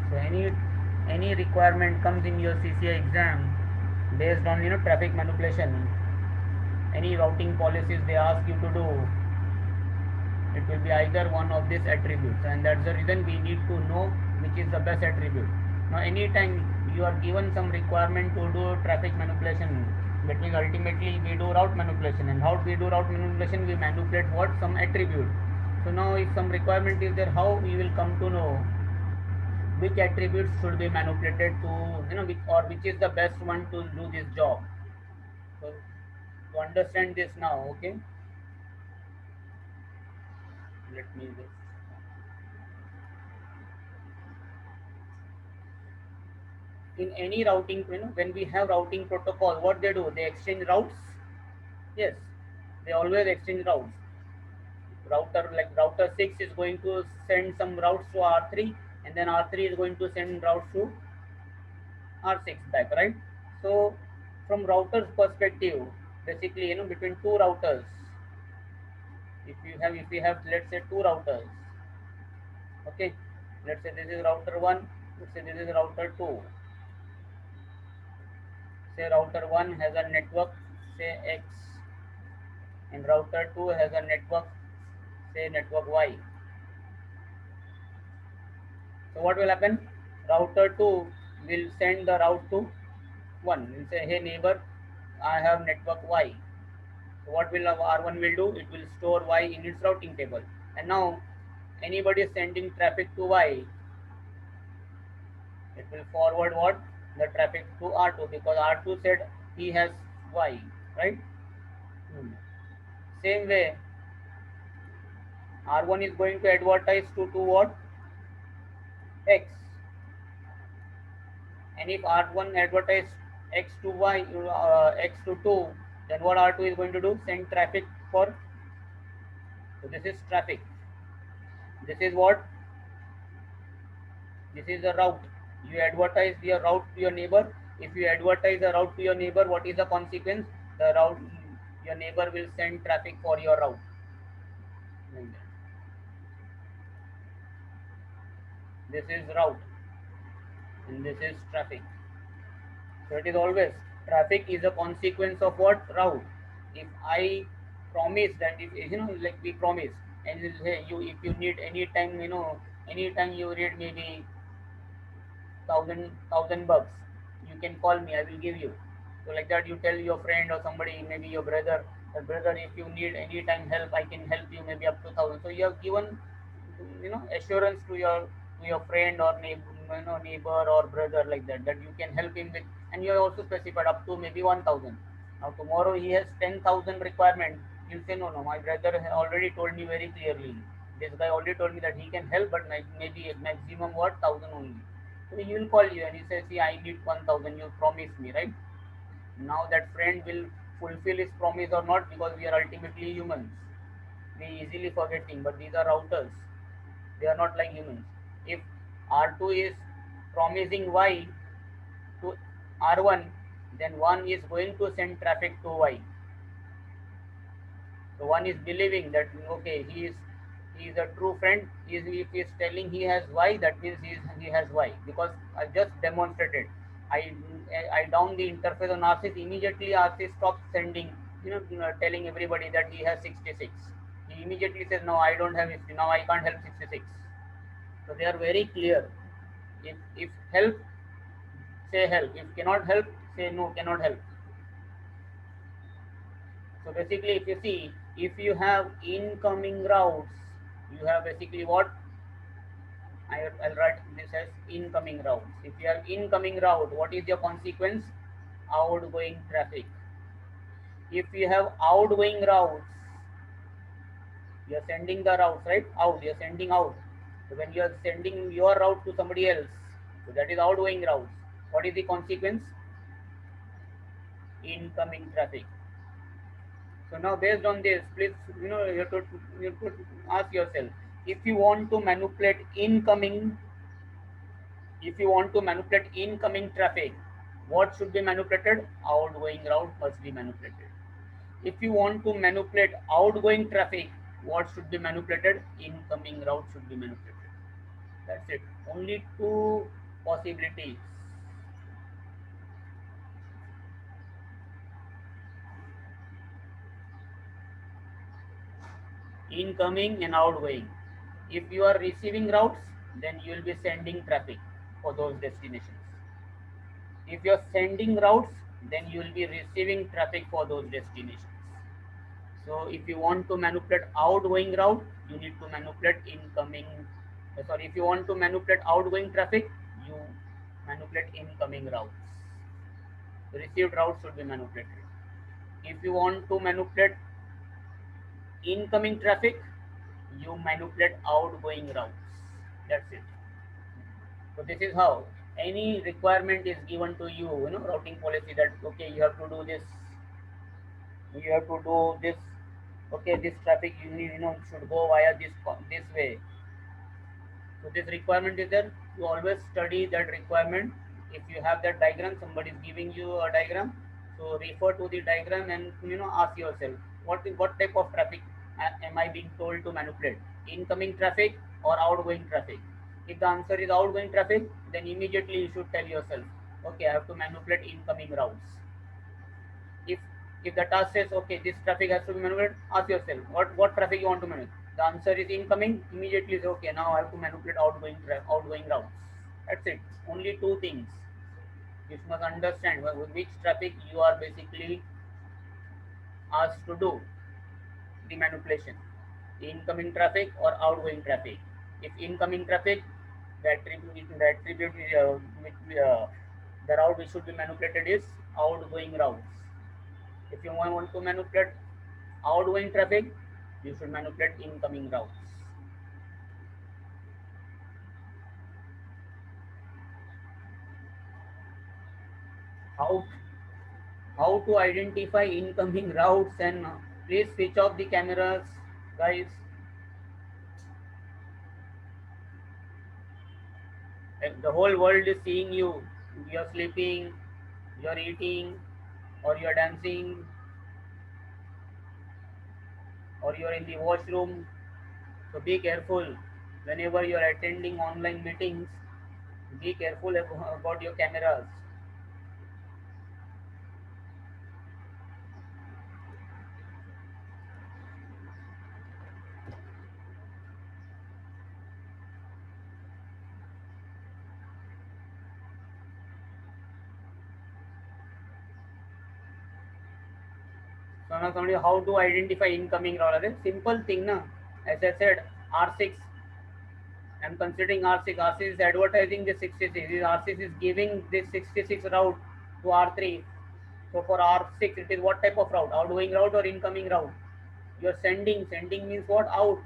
So any requirement comes in your CCI exam based on traffic manipulation, any routing policies they ask you to do, it will be either one of these attributes, and that's the reason we need to know which is the best attribute. Now anytime you are given some requirement to do traffic manipulation, that means ultimately we do route manipulation, and how we do route manipulation, we manipulate what, some attribute. So now if some requirement is there, how we will come to know which attributes should be manipulated to, which is the best one to do this job. So to understand this now, okay, let me just, in any routing, when we have routing protocol, what they do, they exchange routes. Yes, they always exchange routes. Router, like router 6 is going to send some routes to R3, and then R3 is going to send routes to R6 back, right? So from router's perspective, basically, between two routers, if we have, let's say, two routers, okay, let's say this is router 1, let's say this is router 2. Say router 1 has a network, say X, and router 2 has a network, say network Y. So what will happen? Router 2 will send the route to 1. Will say, hey neighbor, I have network Y. So what will R1 will do? It will store Y in its routing table. And now anybody sending traffic to Y, it will forward what? The traffic to R2, because R2 said he has Y, right? Same way, R1 is going to advertise to what? X. And if R1 advertise X to Y, X to 2, then what R2 is going to do? Send traffic for. So this is traffic. This is what? This is a route. You advertise your route to your neighbor. If you advertise a route to your neighbor, what is the consequence? The route, your neighbor will send traffic for your route. This is route, and this is traffic. So it is always, traffic is a consequence of what? Route. If I promise that, if like we promise, and you say, if you need anytime, anytime you read maybe thousand bucks, you can call me, I will give you. So like that, you tell your friend or somebody, maybe your brother, brother, if you need anytime help, I can help you maybe up to 1,000. So you have given assurance to your friend or neighbor or brother, like that, that you can help him with, and you have also specified up to maybe 1,000. Now tomorrow he has 10,000 requirement, you say, no, my brother already told me very clearly, this guy already told me that he can help, but maybe maximum what, 1,000 only. So he will call you and he says, see, I need 1,000, you promised me, right? Now that friend will fulfill his promise or not, because we are ultimately humans. We easily forgetting, but these are routers. They are not like humans. If R2 is promising Y to R1, then 1 is going to send traffic to Y. So 1 is believing that, okay, he is a true friend. If he is telling he has Y, that means he has Y, because I just demonstrated. I down the interface on RSys, immediately RSys stops sending, telling everybody that he has 66. He immediately says, no, I don't have 60. Now I can't help 66. So they are very clear. If help, say help. If cannot help, say no, cannot help. So basically, if you see, if you have incoming routes, you have basically what? I'll write this as incoming routes. If you have incoming route, what is your consequence? Outgoing traffic. If you have outgoing routes, you are sending the routes, right? Out, you are sending out. So when you are sending your route to somebody else, so that is outgoing routes. What is the consequence? Incoming traffic. So now based on this, please, you have to ask yourself, if you want to manipulate incoming traffic, what should be manipulated? Outgoing route must be manipulated. If you want to manipulate outgoing traffic, what should be manipulated? Incoming route should be manipulated. That's it. Only two possibilities. Incoming and outgoing. If you are receiving routes, then you will be sending traffic for those destinations. If you are sending routes, then you will be receiving traffic for those destinations. So if you want to manipulate outgoing route, you need to manipulate incoming. Sorry, if you want to manipulate outgoing traffic, you manipulate incoming routes. The received routes should be manipulated. If you want to manipulate incoming traffic, you manipulate outgoing routes. That's it. So this is how any requirement is given to you, routing policy that okay, you have to do this, you have to do this, okay, this traffic you need, should go via this way. So this requirement is there. You always study that requirement. If you have that diagram, somebody is giving you a diagram, so refer to the diagram and ask yourself what type of traffic am I being told to manipulate? Incoming traffic or outgoing traffic? If the answer is outgoing traffic, then immediately you should tell yourself, okay, I have to manipulate incoming routes. If if the task says okay, this traffic has to be manipulated, ask yourself what traffic you want to manipulate. The answer is incoming, immediately say okay, now I have to manipulate outgoing routes. That's it. Only two things. You must understand which traffic you are basically asked to do the manipulation, the incoming traffic or outgoing traffic. If incoming traffic, the route which should be manipulated is outgoing routes. If you want to manipulate outgoing traffic, you should manipulate incoming routes. How how to identify incoming routes, and please switch off the cameras, guys. The whole world is seeing you. You're sleeping, you're eating, or you're dancing, or you're in the washroom. So be careful whenever you're attending online meetings. Be careful about your cameras. So now somebody, how to identify incoming route? Simple thing, na. As I said, R6. I'm considering R6. R6 is advertising the 66. R6 is giving this 66 route to R3. So for R6, it is what type of route? Outgoing route or incoming route? You're sending. Sending means what? Out.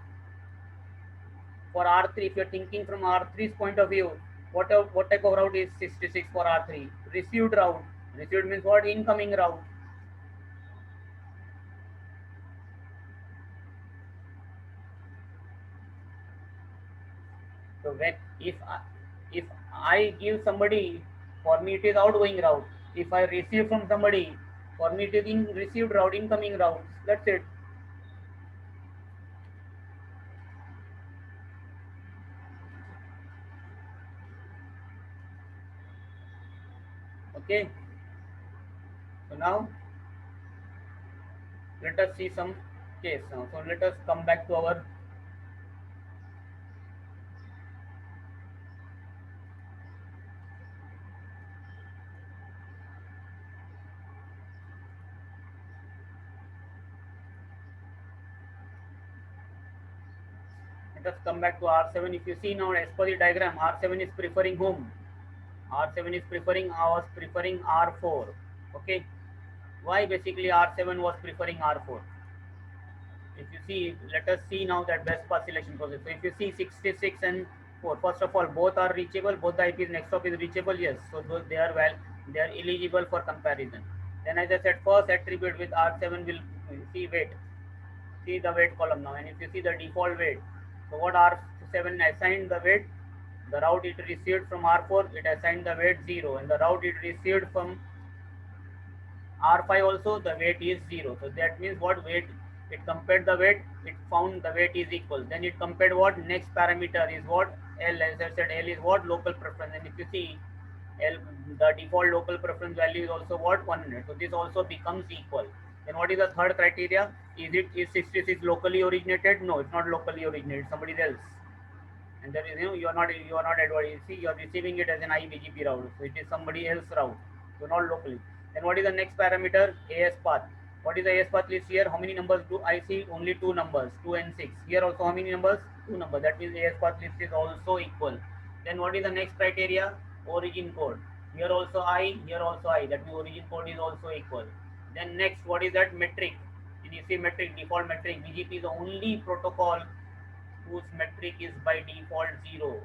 For R3, if you're thinking from R3's point of view, what type of route is 66 for R3? Received route. Received means what? Incoming route. So when if I give somebody, for me it is outgoing route. If I receive from somebody, for me it is in received route, incoming route. That's it. Okay. So now let us see some case now. So let us come back to our let us come back to R7. If you see now as per the diagram, R7 is preferring whom? R7 is preferring, I was preferring R4. Okay. Why basically R7 was preferring R4? If you see, let us see now that best path selection process. So if you see 66 and 4, first of all, both are reachable, both the IPs next stop is reachable, yes. So those they are they are eligible for comparison. Then as I said, first attribute with R7 will see weight. See the weight column now, and if you see the default weight, so what R7 assigned the weight, the route it received from R4, it assigned the weight 0, and the route it received from R5 also, the weight is 0. So that means what? Weight It compared the weight, it found the weight is equal. Then it compared what? Next parameter is what? L. As I said, L is what? Local preference. And if you see, L, the default local preference value is also what? 100. So this also becomes equal. Then what is the third criteria? Is 66 locally originated? No, it's not locally originated. Somebody else. And there is, you are not advised. See, you are receiving it as an IBGP route. So it is somebody else route. So not locally. Then what is the next parameter? AS path. What is the AS path list here? How many numbers do I see? Only two numbers, 2 and 6. Here also how many numbers? Two numbers. That means AS path list is also equal. Then what is the next criteria? Origin code. Here also I, here also I. That means origin code is also equal. Then next, what is that? Metric. And you see metric, default metric. BGP is the only protocol whose metric is by default 0.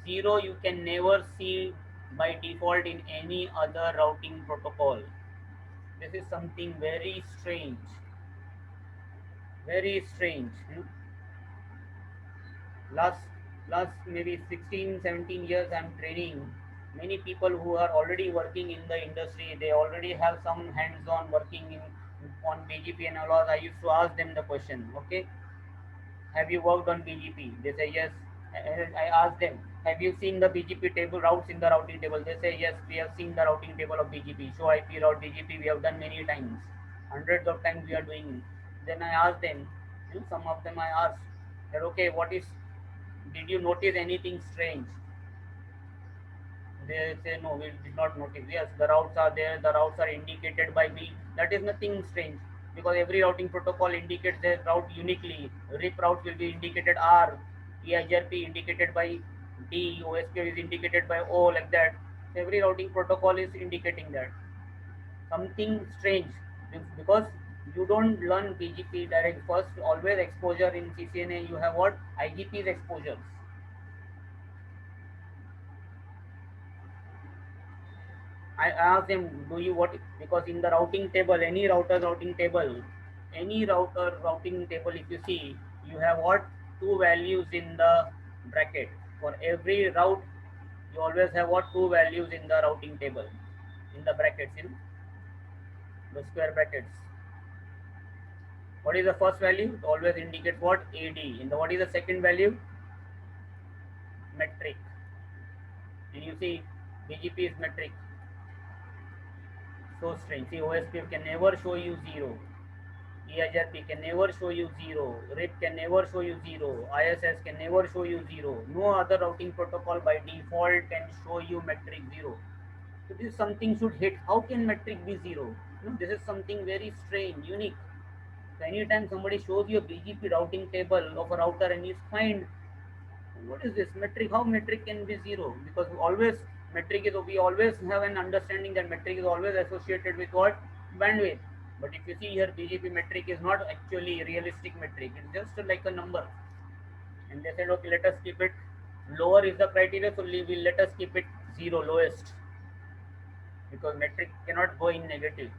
0 you can never see by default in any other routing protocol. This is something very strange. Very strange. Last maybe 16, 17 years I'm training many people who are already working in the industry. They already have some hands-on working on BGP and all. I used to ask them the question, okay, have you worked on BGP? They say yes. I ask them, have you seen the BGP table routes in the routing table? They say yes, we have seen the routing table of BGP. Show IP route BGP we have done many times, hundreds of times we are doing it. Then I ask them, some of them I asked, that okay, did you notice anything strange? They say no, we did not notice. Yes, the routes are there, the routes are indicated by B. That is nothing strange, because every routing protocol indicates their route uniquely. RIP route will be indicated R, EIGRP indicated by D, OSPF is indicated by O, like that. Every routing protocol is indicating that. Something strange, because you don't learn BGP direct. First, always exposure in CCNA, you have what? IGP's exposures. I ask them, do you what? Because in the routing table, any router routing table, if you see, you have what? Two values in the bracket. For every route, you always have what? Two values in the routing table, in the brackets, in the square brackets. What is the first value? It always indicates what? AD. And what is the second value? Metric. And you see, BGP is metric. So strange. See, OSPF can never show you 0. EIGRP can never show you 0. RIP can never show you 0. ISS can never show you 0. No other routing protocol by default can show you metric 0. So this is something should hit. How can metric be 0? This is something very strange, unique. So anytime somebody shows you a BGP routing table of a router and you find, what is this metric? How metric can be 0? Because we always have an understanding that metric is always associated with what? Bandwidth. But if you see here, BGP metric is not actually realistic metric. It's just like a number. And they said, okay, let us keep it lower is the criteria, so let us keep it 0, lowest. Because metric cannot go in negative.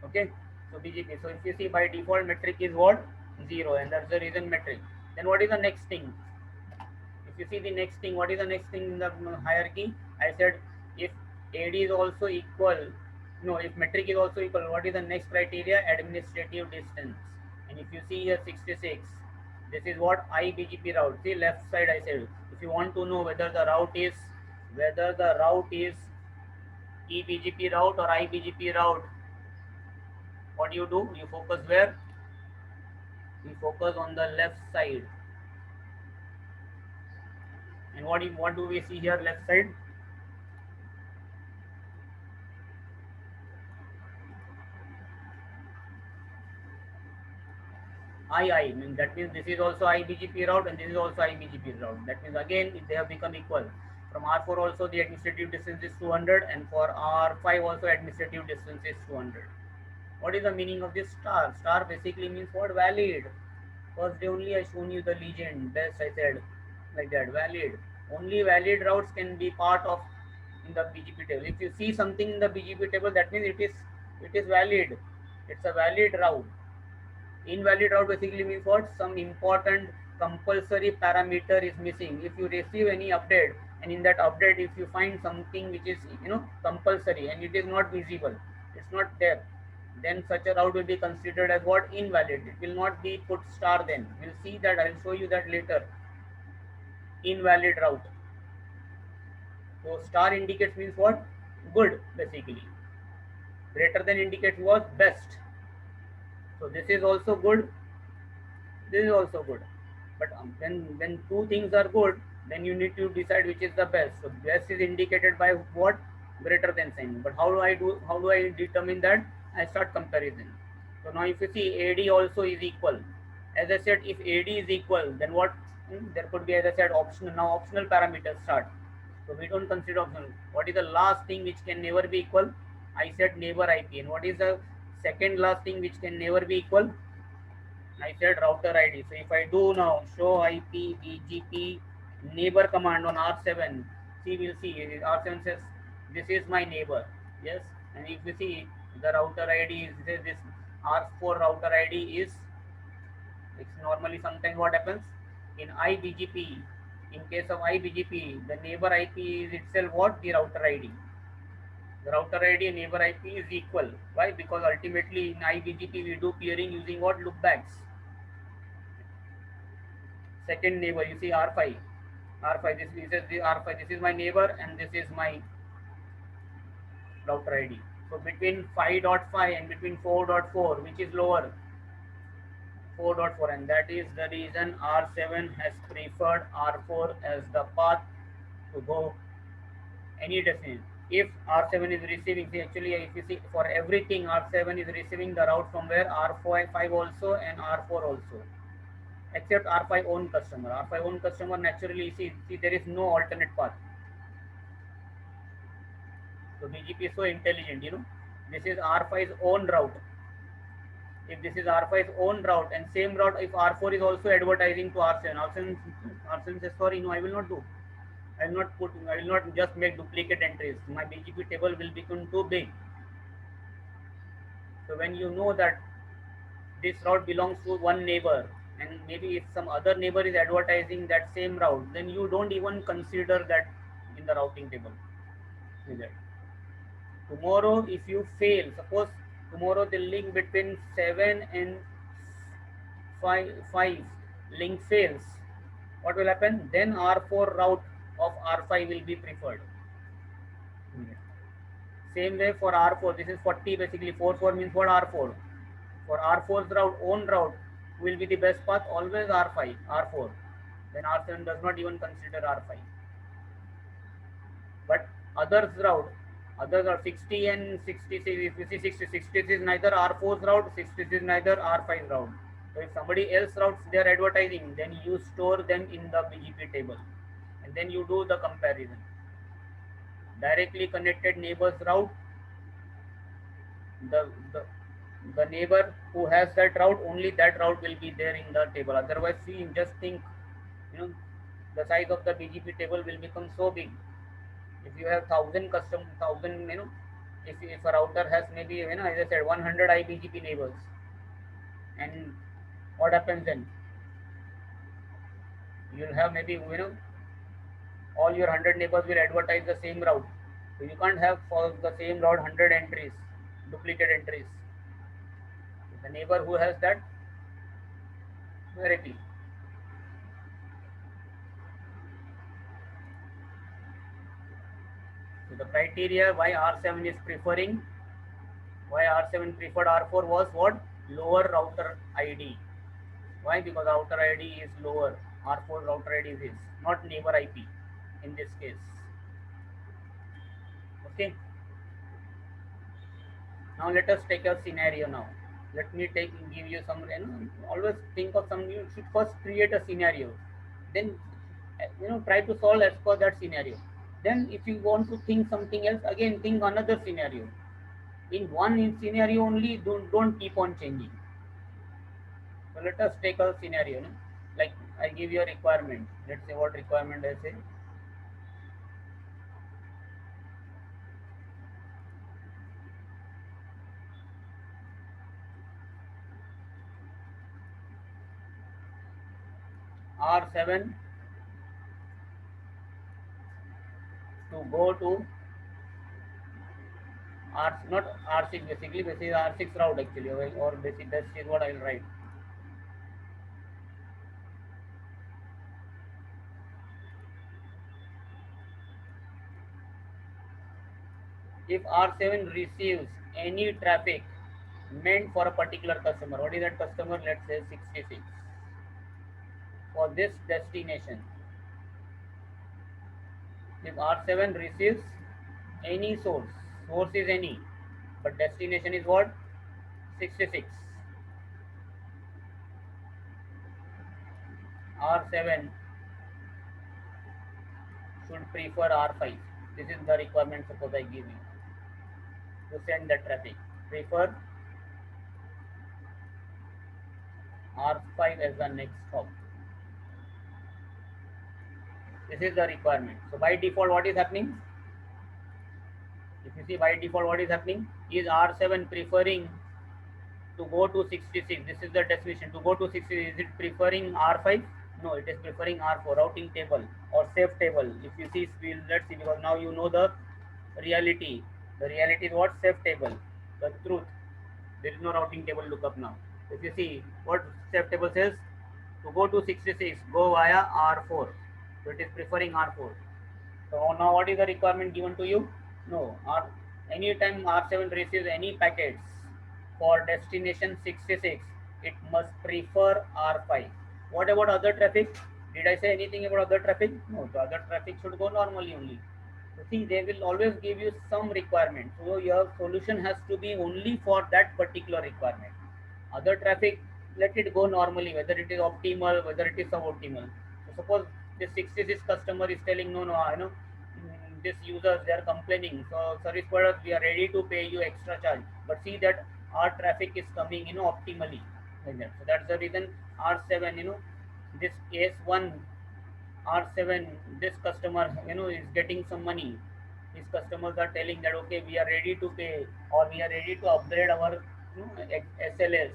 Okay, so BGP. So if you see, by default metric is what? 0, and that's the reason metric. Then what is the next thing? If you see the next thing, what is the next thing in the hierarchy? I said if AD is also equal, if metric is also equal, what is the next criteria? Administrative distance. And if you see here 66, this is what? IBGP route. See left side I said, if you want to know whether the route is eBGP route or IBGP route, what do? You focus where? You focus on the left side. And what do we see here left side? I means that means this is also IBGP route and this is also IBGP route. That means again they have become equal. From R4 also the administrative distance is 200, and for R5 also administrative distance is 200. What is the meaning of this star? Star basically means what? Valid. First day only I shown you the legend. Best I said like that. Valid. Only valid routes can be part of in the BGP table. If you see something in the BGP table, that means it is valid. It's a valid route. Invalid route basically means what? Some important compulsory parameter is missing. If you receive any update and in that update if you find something which is compulsory and it is not visible, it's not there, then such a route will be considered as what? Invalid. It will not be put star. Then we'll see that, I'll show you that later. Invalid route. So star indicates means what? Good, basically. Greater than indicates what? Best. So this is also good, this is also good. But when two things are good, then you need to decide which is the best. So best is indicated by what? Greater than sign. But how do I determine that? I start comparison. So now if you see AD also is equal, as I said, if AD is equal, then what? There could be, as I said, optional. Now optional parameters start. So we don't consider optional. What is the last thing which can never be equal? I said neighbor IP. And what is the second last thing which can never be equal? I said router ID. So if I do now show IP BGP neighbor command on R7, see, we'll see R7 says this is my neighbor. Yes, and if you see the router ID is this R4 router ID is, it's normally sometimes what happens in IBGP. In case of IBGP, the neighbor IP is itself what? The router ID. The router ID and neighbor IP is equal. Why? Because ultimately in IBGP we do peering using what? Loopbacks. Second neighbor, you see R5. R5, this is the R5, this is my neighbor and this is my router ID. So between 5.5 and between 4.4, which is lower? 4.4, and that is the reason R7 has preferred R4 as the path to go any destination. If R7 is receiving, see, actually if you see for everything R7 is receiving the route from where? R5 also and R4 also, except R5 own customer. R5 own customer naturally, see there is no alternate path. So BGP is so intelligent, this is R5's own route. If this is R5's own route and same route, if R4 is also advertising to R7, R7 says, sorry, no, I will not do. I will not just make duplicate entries. My BGP table will become too big. So when you know that this route belongs to one neighbor, and maybe if some other neighbor is advertising that same route, then you don't even consider that in the routing table. Tomorrow, if you fail, suppose tomorrow the link between 7 and 5 link fails, what will happen? Then R4 route of R5 will be preferred. Same way for R4, this is 40 basically, 4 means what? R4. For R4's route, own route will be the best path, always R5, R4. Then R7 does not even consider R5. But others are 60 and 66. If you see 66 is neither R4's route, 66 is neither R5's route. So if somebody else routes they are advertising, then you store them in the BGP table and then you do the comparison. Directly connected neighbor's route, the neighbor who has that route, only that route will be there in the table. Otherwise, see, just think, the size of the BGP table will become so big. If you have 1,000 if a router has maybe, as I said, 100 IBGP neighbors, and what happens then? You'll have maybe, all your 100 neighbors will advertise the same route. So you can't have for the same route 100 entries, duplicate entries. The neighbor who has that directly. So the criteria why R7 is preferring, why R7 preferred R4 was what? Lower router ID. Why? Because router ID is lower. R4 router ID is not neighbor IP in this case. Okay. Now let us take a scenario now. Let me give you some, always think of some, you should first create a scenario. Then, try to solve as per that scenario. Then if you want to think something else, again think another scenario. In one scenario only, don't keep on changing. So let us take a scenario. Like I give you a requirement. Let's say what requirement I say. R7 to go to R, not R6 basically, this is R6 route actually, or basic, this is what I will write. If R7 receives any traffic meant for a particular customer, what is that customer? Let's say 66. For this destination, if R7 receives any source is any, but destination is what? 66. R7 should prefer R5. This is the requirement, suppose I give you to send the traffic. Prefer R5 as the next hop. This is the requirement. So by default, what is happening? If you see by default, what is happening? Is R7 preferring to go to 66? This is the destination. To go to 66, is it preferring R5? No, it is preferring R4, routing table or safe table. If you see, let's see, because now you know the reality. The reality is what? Safe table. The truth. There is no routing table lookup now. If you see what safe table says, to go to 66, go via R4. So it is preferring R4. So now what is the requirement given to you? No, anytime R7 receives any packets for destination 66, it must prefer R5. What about other traffic? Did I say anything about other traffic? No, the other traffic should go normally only. So see, they will always give you some requirement. So your solution has to be only for that particular requirement. Other traffic, let it go normally, whether it is optimal, whether it is suboptimal. So suppose this 66 customer is telling, no, this users, they are complaining. So service providers, we are ready to pay you extra charge. But see that our traffic is coming, optimally. Like that. So that's the reason R7, this case one, R7, this customer, is getting some money. These customers are telling that, okay, we are ready to pay, or we are ready to upgrade our SLS.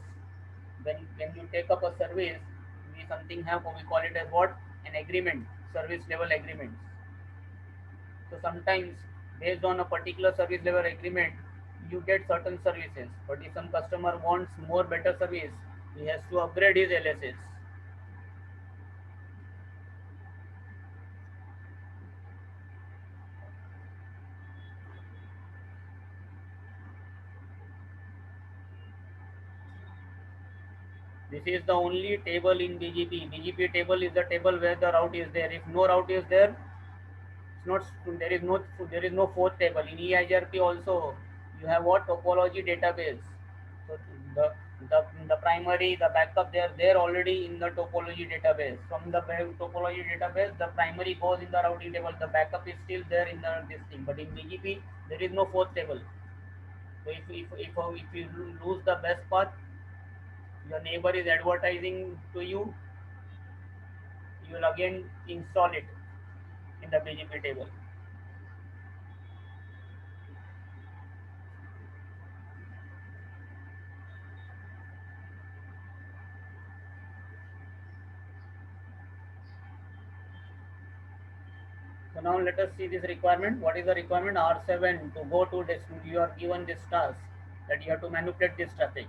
When you take up a service, we something have, we call it as what? An agreement, service level agreement. So sometimes based on a particular service level agreement, you get certain services. But if some customer wants more better service, he has to upgrade his LSS. This is the only table in BGP. BGP table is the table where the route is there. If no route is there, it's not. There is no fourth table. In EIGRP also, you have what? Topology database. So the primary, the backup, they are there already in the topology database. From the topology database, the primary goes in the routing table. The backup is still there in this thing. But in BGP, there is no fourth table. So if you lose the best path, your neighbor is advertising to you, you will again install it in the BGP table. So now let us see this requirement. What is the requirement? R7 to go to this, you are given this task that you have to manipulate this traffic.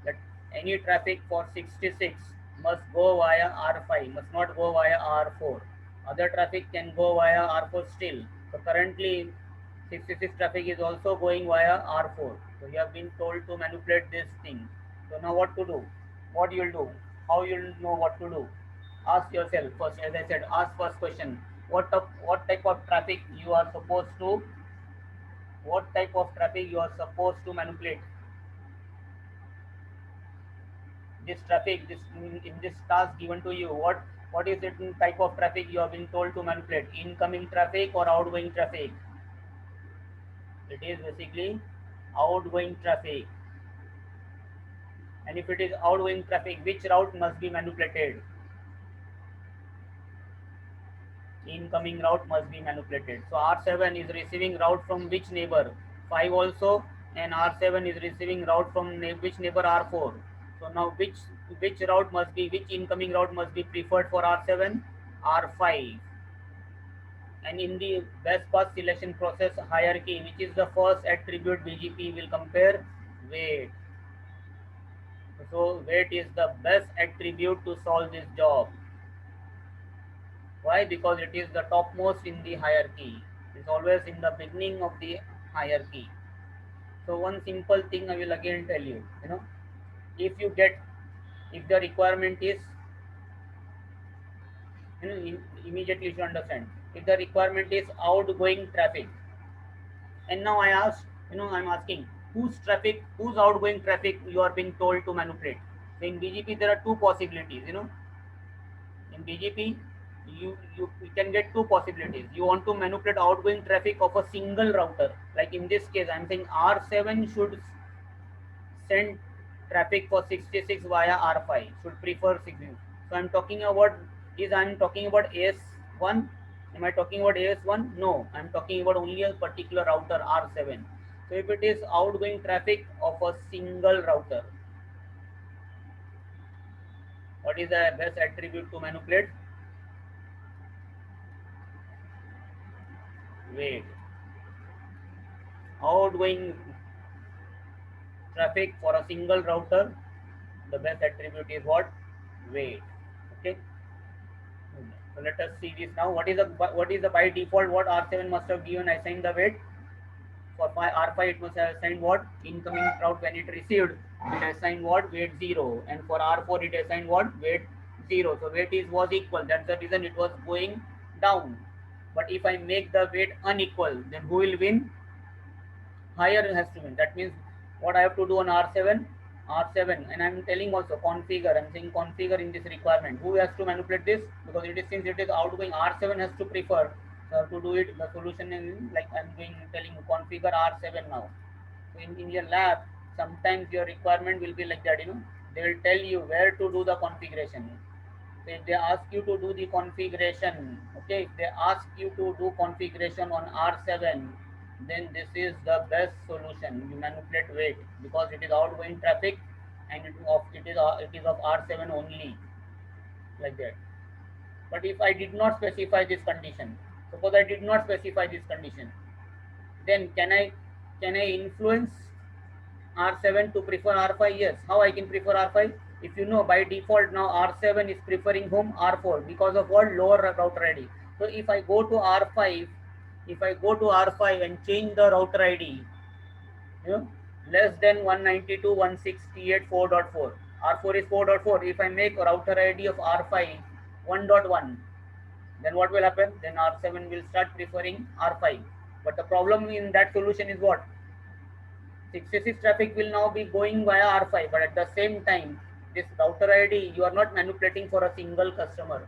That any traffic for 66 must go via R5, must not go via R4. Other traffic can go via R4 still. So currently 66 traffic is also going via R4. So you have been told to manipulate this thing. So now what to do? What you will do? How you will know what to do? Ask yourself first, as I said, ask first question. What type of traffic you are supposed to manipulate? This traffic, in this task given to you, what is it type of traffic you have been told to manipulate? Incoming traffic or outgoing traffic? It is basically outgoing traffic. And if it is outgoing traffic, which route must be manipulated? Incoming route must be manipulated. So R7 is receiving route from which neighbor? 5 also, and R7 is receiving route from which neighbor? R4. So now which route must be, which incoming route must be preferred for R7? R5. And in the best path selection process hierarchy, which is the first attribute BGP will compare? Weight. So weight is the best attribute to solve this job. Why? Because it is the topmost in the hierarchy. It's always in the beginning of the hierarchy. So one simple thing I will again tell you, if you get, if the requirement is, immediately you should understand, if the requirement is outgoing traffic, and now I ask, I'm asking, whose outgoing traffic you are being told to manipulate. So in BGP there are two possibilities, in BGP you can get two possibilities. You want to manipulate outgoing traffic of a single router, like in this case I'm saying R7 should send traffic for 66 via R5, should prefer 66. So I'm talking about, I'm talking about AS1. Am I talking about AS1? No, I'm talking about only a particular router R7. So if it is outgoing traffic of a single router, what is the best attribute to manipulate? Weight. Outgoing traffic for a single router, the best attribute is what? Weight. Okay. So let us see this now. What is the by default what R7 must have given assigned the weight? For R5 it must have assigned what? Incoming route when it received, it assigned what? Weight 0. And for R4 it assigned what? Weight 0. So weight was equal. That's the reason it was going down. But if I make the weight unequal, then who will win? Higher has to win. That means what I have to do on R7? R7, and I'm telling also configure. I'm saying configure in this requirement. Who has to manipulate this? Because it is, since it is outgoing, R7 has to prefer. So I have to do it. The solution is like I'm doing, telling you configure R7 now. So in your lab, sometimes your requirement will be like that. They will tell you where to do the configuration. So if they ask you to do the configuration, okay, if they ask you to do configuration on R7, then this is the best solution. You manipulate weight because it is outgoing traffic and it is of R7 only, like that. But if I did not specify this condition, suppose I did not specify this condition, then can I influence R7 to prefer R5? Yes. How I can prefer R5? If you know, by default now R7 is preferring whom? R4, because of what? Lower router ID. So if I go to R5, and change the router ID, you know, less than 192.168.4.4, R4 is 4.4. If I make a router ID of R5 1.1, then what will happen? Then R7 will start preferring R5. But the problem in that solution is what? 66 traffic will now be going via R5, but at the same time, this router ID, you are not manipulating for a single customer.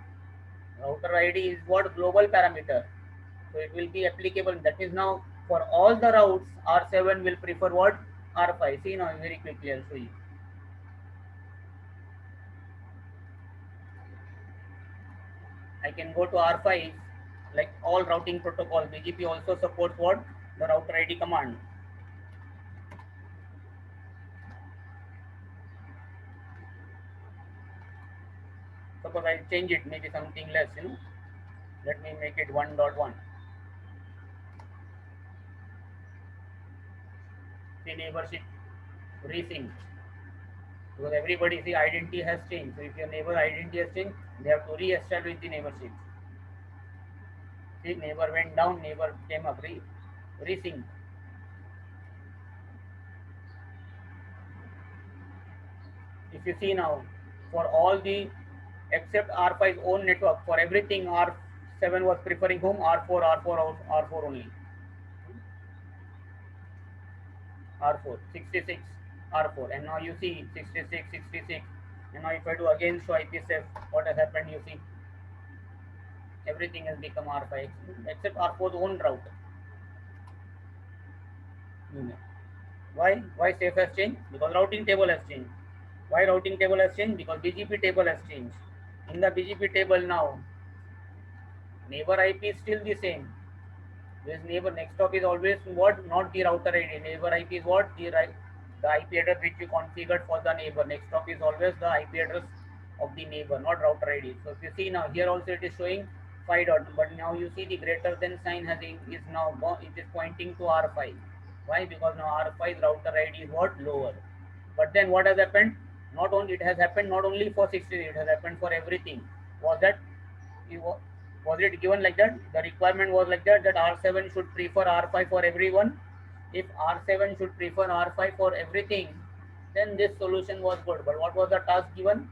Router ID is what? Global parameter. So it will be applicable. That is now for all the routes, R7 will prefer what? R5. See now very quickly, I'll show you. I can go to R5, like all routing protocol. BGP also supports what? The router ID command. Suppose I'll change it, maybe something less, Let me make it 1.1. See neighborship resync. Because everybody see identity has changed. So if your neighbor identity has changed, they have to re-establish the neighborship. See, neighbor went down, neighbor came up, resync. If you see now, for all the except R5's own network, for everything R7 was preferring whom? R4, R4 only. R4, 66, R4, and now you see 66, 66, and now if I do again show IPsec, what has happened? You see, everything has become R5 except R4's own route. Why? Why safe has changed? Because routing table has changed. Why routing table has changed? Because BGP table has changed. In the BGP table now, neighbor IP is still the same. This neighbor next stop is always what? Not the router ID. Neighbor IP is what? The IP address which you configured for the neighbor. Next stop is always the IP address of the neighbor, not router ID. So if you see now, here also it is showing 5 dot, but now you see the greater than sign is now it is pointing to R5. Why? Because now R5 router ID is what? Lower. But then what has happened? Not only it has happened not only for 60, it has happened for everything. Was that was it given like that? The requirement was like that R7 should prefer R5 for everyone. If R7 should prefer R5 for everything, then this solution was good. But what was the task given?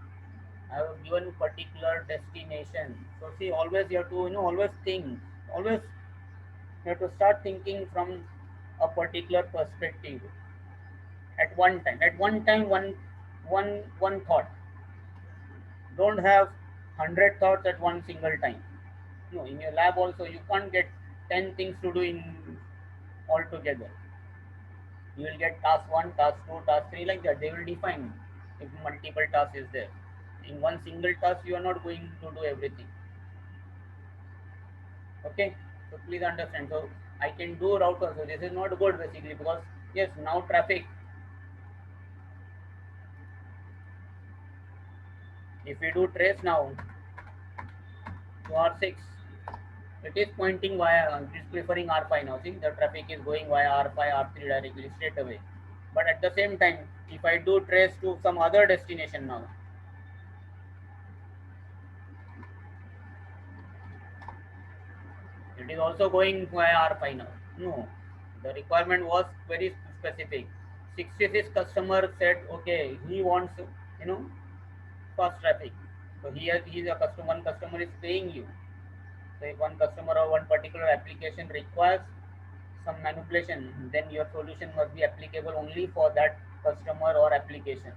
I have given particular destination. So see, always you have to always think, always you have to start thinking from a particular perspective at one time. At one time, one thought. Don't have 100 thoughts at one single time. No, in your lab also you can't get 10 things to do in all together. You will get task one, task two, task three, like that. They will define if multiple tasks is there. In one single task, you are not going to do everything. Okay, so please understand. So I can do router. So this is not good basically, because yes, now traffic. If we do trace now to R6, it is pointing via, it is preferring R5 now. See, the traffic is going via R5, R3 directly straight away. But at the same time, if I do trace to some other destination now, it is also going via R5 now. No, the requirement was very specific. 66 customer said, okay, he wants, you know, fast traffic. So he is a customer, one customer is paying you. So if one customer or one particular application requires some manipulation, then your solution must be applicable only for that customer or application.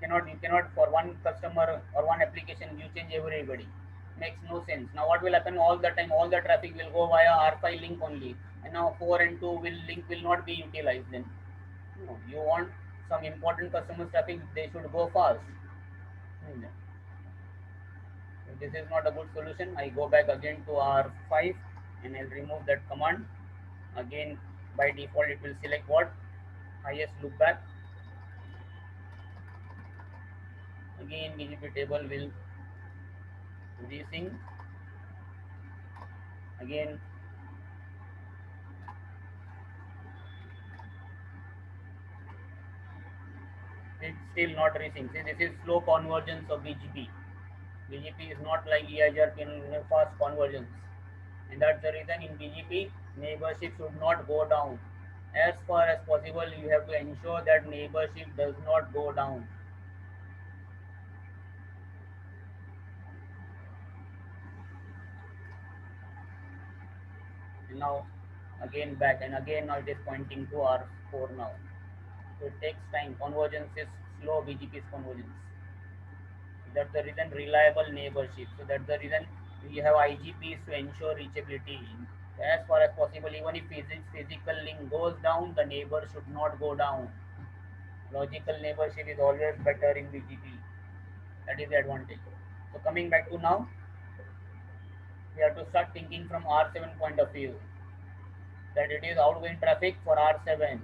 You cannot for one customer or one application you change everybody. Makes no sense. Now what will happen? All the time all the traffic will go via R5 link only, and now 4 and 2 will link will not be utilized. Then no, you want some important customer traffic, they should go fast. Hmm. So this is not a good solution. I go back again to R5 and I'll remove that command. Again, by default it will select what? Highest loopback. Again, BGP table will resync. Again, it's still not resync. See, this is slow convergence of BGP. BGP is not like EIGRP in fast convergence. And that's the reason in BGP, neighborship should not go down. As far as possible, you have to ensure that neighborship does not go down. And now, again back, and again now it is pointing to R4 now. So it takes time. Convergence is slow, BGP is convergence. That's the reason reliable neighborship. So that's the reason we have IGPs to ensure reachability. As far as possible, even if physical link goes down, the neighbor should not go down. Logical neighborship is always better in BGP. That is the advantage. So coming back to now, we have to start thinking from R7 point of view. That it is outgoing traffic for R7,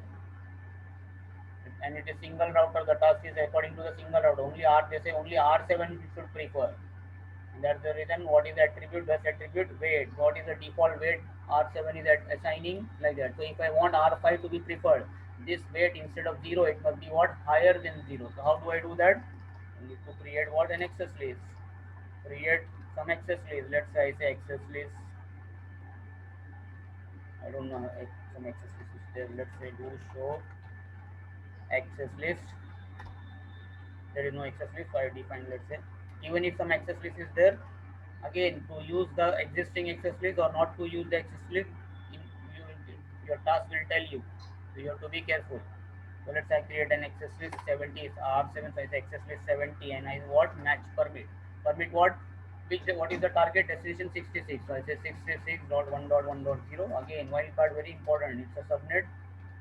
and it is single router. The task is according to the single router. They say only R7 should prefer. And that's the reason. What is the attribute? Best attribute weight. What is the default weight? R7 is assigning like that. So if I want R5 to be preferred, this weight instead of 0, it must be what? Higher than 0. So how do I do that? I need to create what? An access list. Create some access list. Let's say I say access list. I don't know if some access list is there. Let's say do show access list. There is no access list, so I define, let's say, even if some access list is there, again to use the existing access list or not to use the access list, your task will tell you. So you have to be careful. So let's say I create an access list 70 is R7, so I say access list 70, and I what? Match permit. Permit what? What is the target destination? 66. So I say 66.1.1.0. Again, wildcard very important. It's a subnet,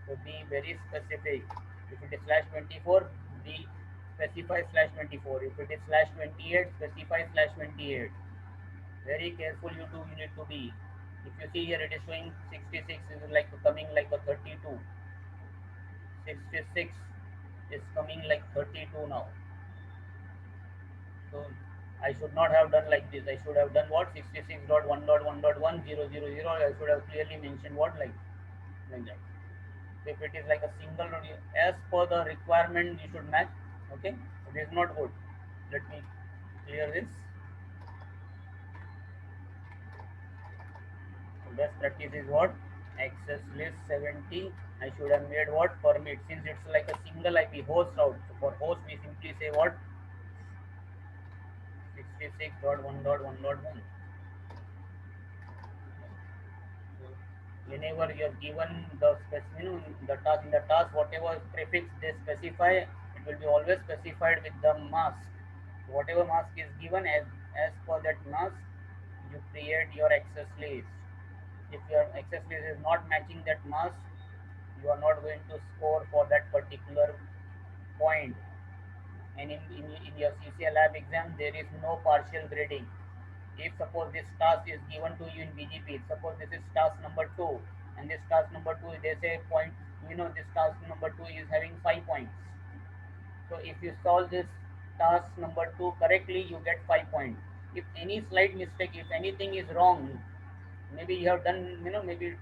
so be very specific. If it is /24, be specify /24. If it is /28, specify /28. Very careful you need to be. If you see here, it is showing 66 is like coming like a 32. 66 is coming like 32 now. So I should not have done like this. I should have done what 66.1.1.1.000. I should have clearly mentioned what like that. So if it is like a single row, as per the requirement, you should match. Okay, so this is not good. Let me clear this. So best practice is what access list 70. I should have made what permit, since it's like a single IP host route. So for host, we simply say what 66.1.1.1. Whenever you are given the the task, in the task whatever prefix they specify, it will be always specified with the mask. Whatever mask is given, as per that mask you create your access list. If your access list is not matching that mask, you are not going to score for that particular point. And in your CCA lab exam, there is no partial grading. If suppose this task is given to you in BGP, suppose this is task number 2, and this task number 2, they say point, this task number 2 is having 5 points. So if you solve this task number 2 correctly, you get 5 points. If any slight mistake, if anything is wrong, maybe you have done, maybe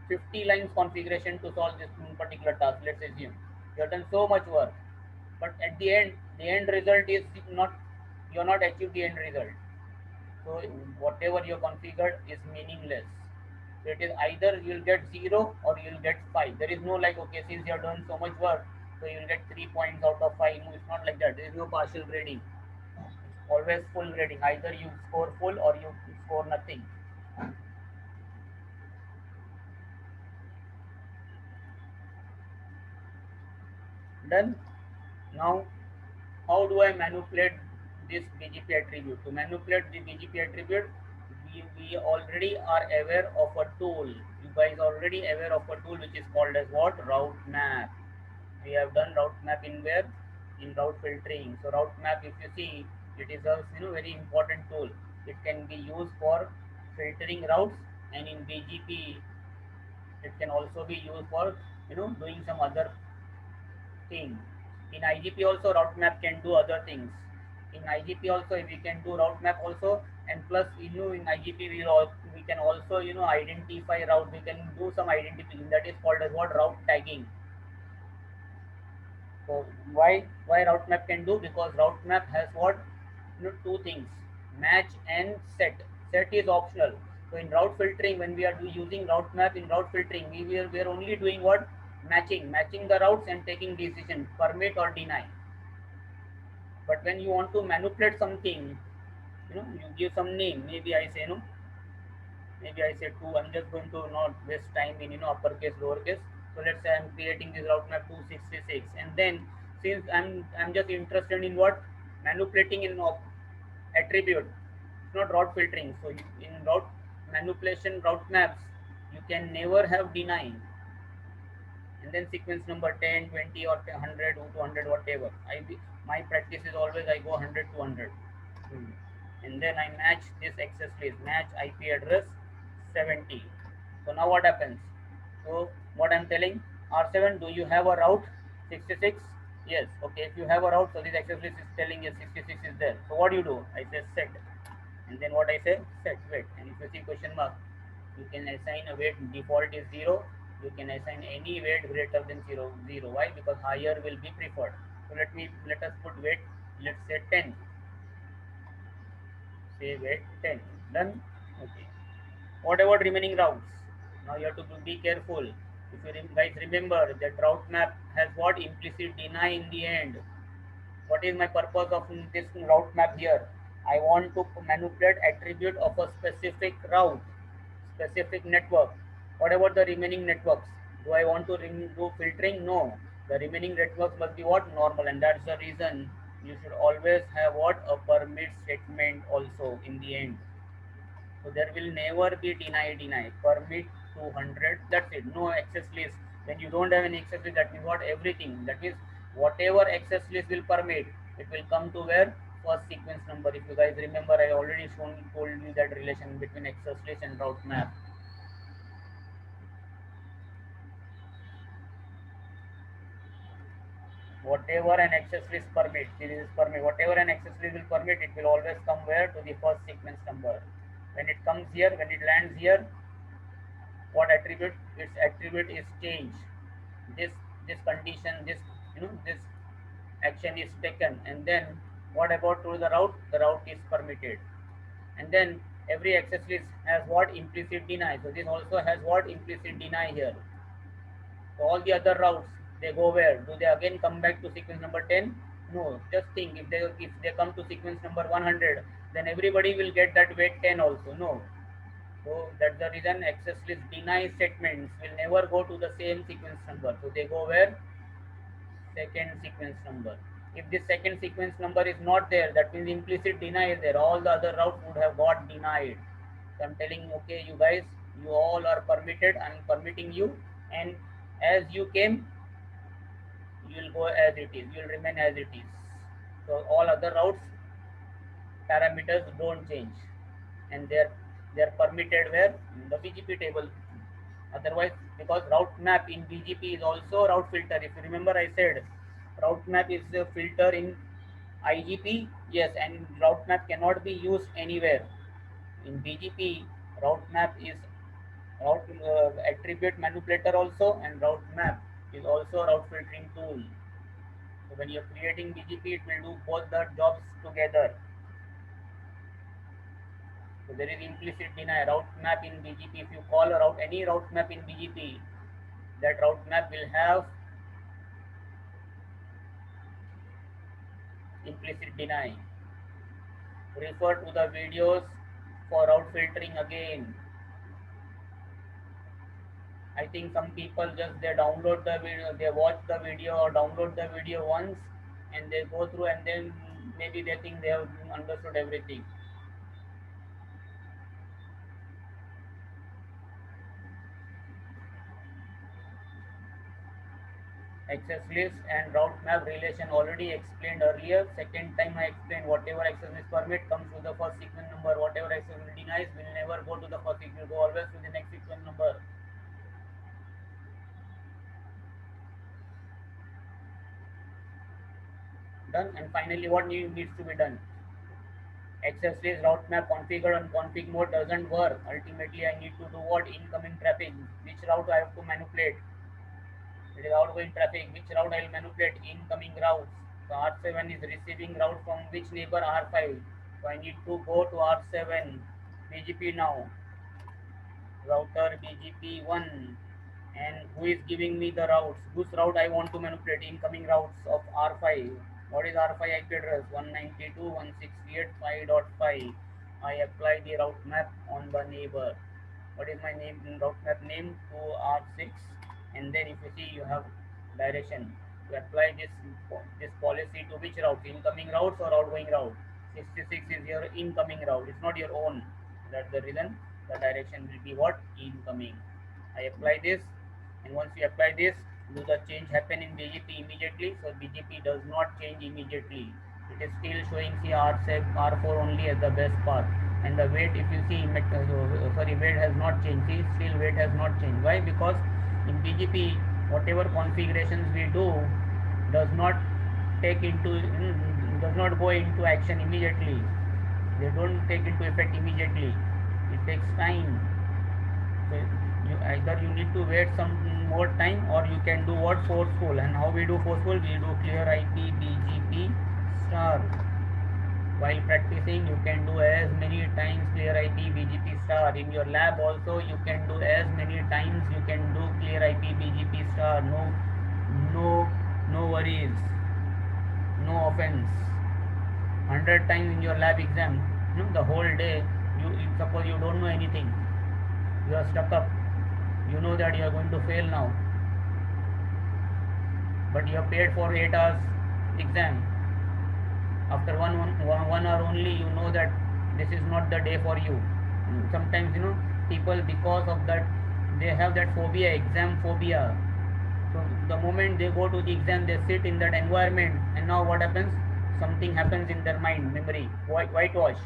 50 lines configuration to solve this particular task, let's assume. You have done so much work, but at the end result is not, you are not achieved the end result. So whatever you configured is meaningless. So it is either you'll get 0 or you'll get 5. There is no like, okay, since you have done so much work, so you'll get 3 points out of 5. No, it's not like that. There is no partial grading. It's always full grading. Either you score full or you score nothing. Done. Now, how do I manipulate this BGP attribute? To manipulate the BGP attribute, we already are aware of a tool. You guys are already aware of a tool which is called as what? Route map. We have done route map in where? In route filtering. So route map, if you see, it is a very important tool. It can be used for filtering routes, and in BGP it can also be used for doing some other thing. In IGP also route map can do other things. In IGP also we can do route map also, and plus in IGP we can also identify route. We can do some identification, that is called as what? Route tagging. So why route map can do? Because route map has what? Two things: match and set. Set is optional. So in route filtering, when we are using route map in route filtering, we are only doing what? Matching the routes and taking decision, permit or deny. But when you want to manipulate something, you give some name. Maybe I say maybe I say 2. I'm just going to not waste time in uppercase, lowercase. So let's say I'm creating this route map 266, and then since I'm just interested in what? Manipulating in attribute. It's not route filtering. So in route manipulation, route maps, you can never have deny. And then sequence number 10, 20, or 100 or 200, whatever. My practice is always I go 100 to 100. And then I match this access list, match IP address 70. So now what happens? So what I'm telling, R7, do you have a route 66? Yes. Okay, if you have a route, so this access list is telling you 66 is there. So what do you do? I say set. And then what I say? Set weight. And if you see question mark, you can assign a weight. Default is 0. You can assign any weight greater than 0. Why? Because higher will be preferred. So let us put weight. Let's say 10. Say weight 10. Done. Okay. What about remaining routes? Now you have to be careful. If you guys remember that route map has what? Implicit deny in the end. What is my purpose of this route map here? I want to manipulate attribute of a specific route, specific network. What about the remaining networks? Do I want to do filtering? No. The remaining networks must be what? Normal, and that's the reason you should always have what? A permit statement also in the end. So there will never be deny. Permit 200. That's it. No access list. When you don't have any access list, that means what? Everything. That means whatever access list will permit, it will come to where? First sequence number. If you guys remember, I already told you that relation between access list and route map. whatever an access list permit, this is permit, whatever an access list will permit, it will always come where? To the first sequence number. When it comes here, when it lands here, what attribute? Its attribute is change. This this condition, this action is taken, and then what about to the route? The route is permitted, and then every access list has what? Implicit deny. So this also has what? Implicit deny here. So all the other routes, they go where? Do they again come back to sequence number 10? No. Just think, if they come to sequence number 100, then everybody will get that weight 10 also. No. So that's the reason access list deny statements will never go to the same sequence number. So they go where? Second sequence number. If this second sequence number is not there, that means implicit deny is there. All the other routes would have got denied. So I'm telling, okay, you guys, you all are permitted. I'm permitting you, and as you came, you will go as it is. You will remain as it is. So all other routes parameters don't change, and they're permitted where? In the BGP table. Otherwise, because route map in BGP is also route filter. If you remember, I said route map is a filter in IGP. Yes, and route map cannot be used anywhere. In BGP, route map is route attribute manipulator also, and route map is also a route filtering tool. So when you're creating BGP, it will do both the jobs together. So there is implicit deny. Route map in BGP, if you call a route, any route map in BGP, that route map will have implicit deny. Refer to the videos for route filtering again. I think some people just they download the video, they watch the video or download the video once, and they go through, and then maybe they think they have understood everything. Access list and route map relation already explained earlier. Second time I explained, whatever access list permit comes to the first sequence number, whatever access list denies will never go to the first sequence, go always to the next sequence number. Done. And finally, what needs to be done? Access list route map configure and config mode doesn't work. Ultimately, I need to do what? Incoming traffic. Which route I have to manipulate? It is outgoing traffic. Which route I will manipulate? Incoming routes. So R7 is receiving route from which neighbor? R5. So I need to go to R7 BGP now. Router BGP1, and who is giving me the routes? Whose route I want to manipulate? Incoming routes of R5. What is R5 IP address? 192.168.5.5. I apply the route map on the neighbor. What is my name? Route map name to R6, and then if you see, you have direction. You apply this policy to which route? Incoming routes or outgoing route? 66 is your incoming route. It's not your own. That's the reason the direction will be what? Incoming. I apply this, and once you apply this, do the change happen in BGP immediately? So BGP does not change immediately. It is still showing R4 only as the best path, and the weight, if you see, weight has not changed. See, still weight has not changed. Why? Because in BGP, whatever configurations we do does not go into action immediately. They don't take into effect immediately. It takes time. So either you need to wait some more time, or you can do what? Forceful. And how we do forceful? We do clear IP BGP star. While practicing, you can do as many times clear IP BGP star. In your lab also, you can do as many times you can do clear IP BGP star. No worries, no offense. 100 times in your lab exam, the whole day, suppose you don't know anything, you are stuck up, you know that you are going to fail now, but you have paid for 8 hours exam. After one hour only, you know that this is not the day for you. Sometimes, people, because of that, they have that phobia, exam phobia. So the moment they go to the exam, they sit in that environment, and now what happens? Something happens in their mind, memory, whitewash.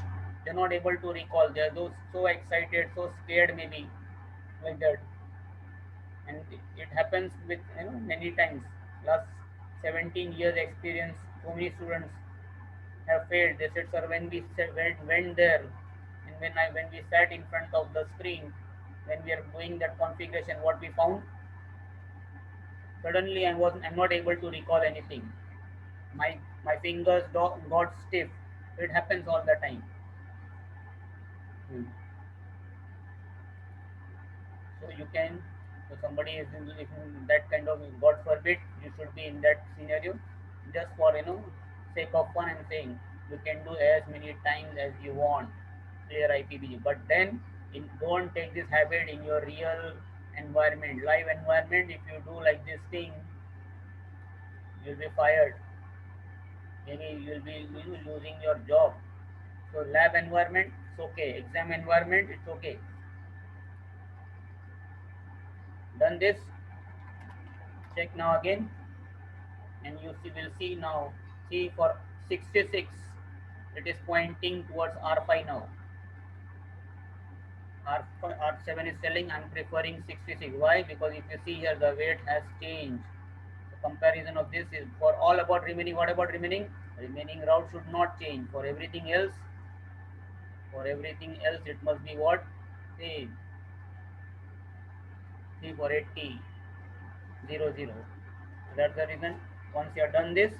They're not able to recall. They're so excited, so scared, maybe, like that. And it happens with many times. 17 years experience. So many students have failed. They said, sir, when we went there, and when we sat in front of the screen, when we are doing that configuration, what we found, suddenly I'm not able to recall anything. My fingers got stiff. It happens all the time. Hmm. So you can, so somebody is in that kind of, God forbid, you should be in that scenario, just for sake of fun and saying you can do as many times as you want, clear IPBG. But then don't take this habit in your real environment, live environment. If you do like this thing, you'll be fired. Maybe you'll be losing your job. So lab environment, it's okay. Exam environment, it's okay. Done this, check now again, and you will see now. See, for 66, it is pointing towards R5 now. R7 is selling. I'm preferring 66. Why? Because if you see here, the weight has changed. The comparison of this is for all about remaining. What about remaining? Remaining route should not change. For everything else, it must be what? Same. See, for 80, 0, 0. So that's the reason. Once you have done this,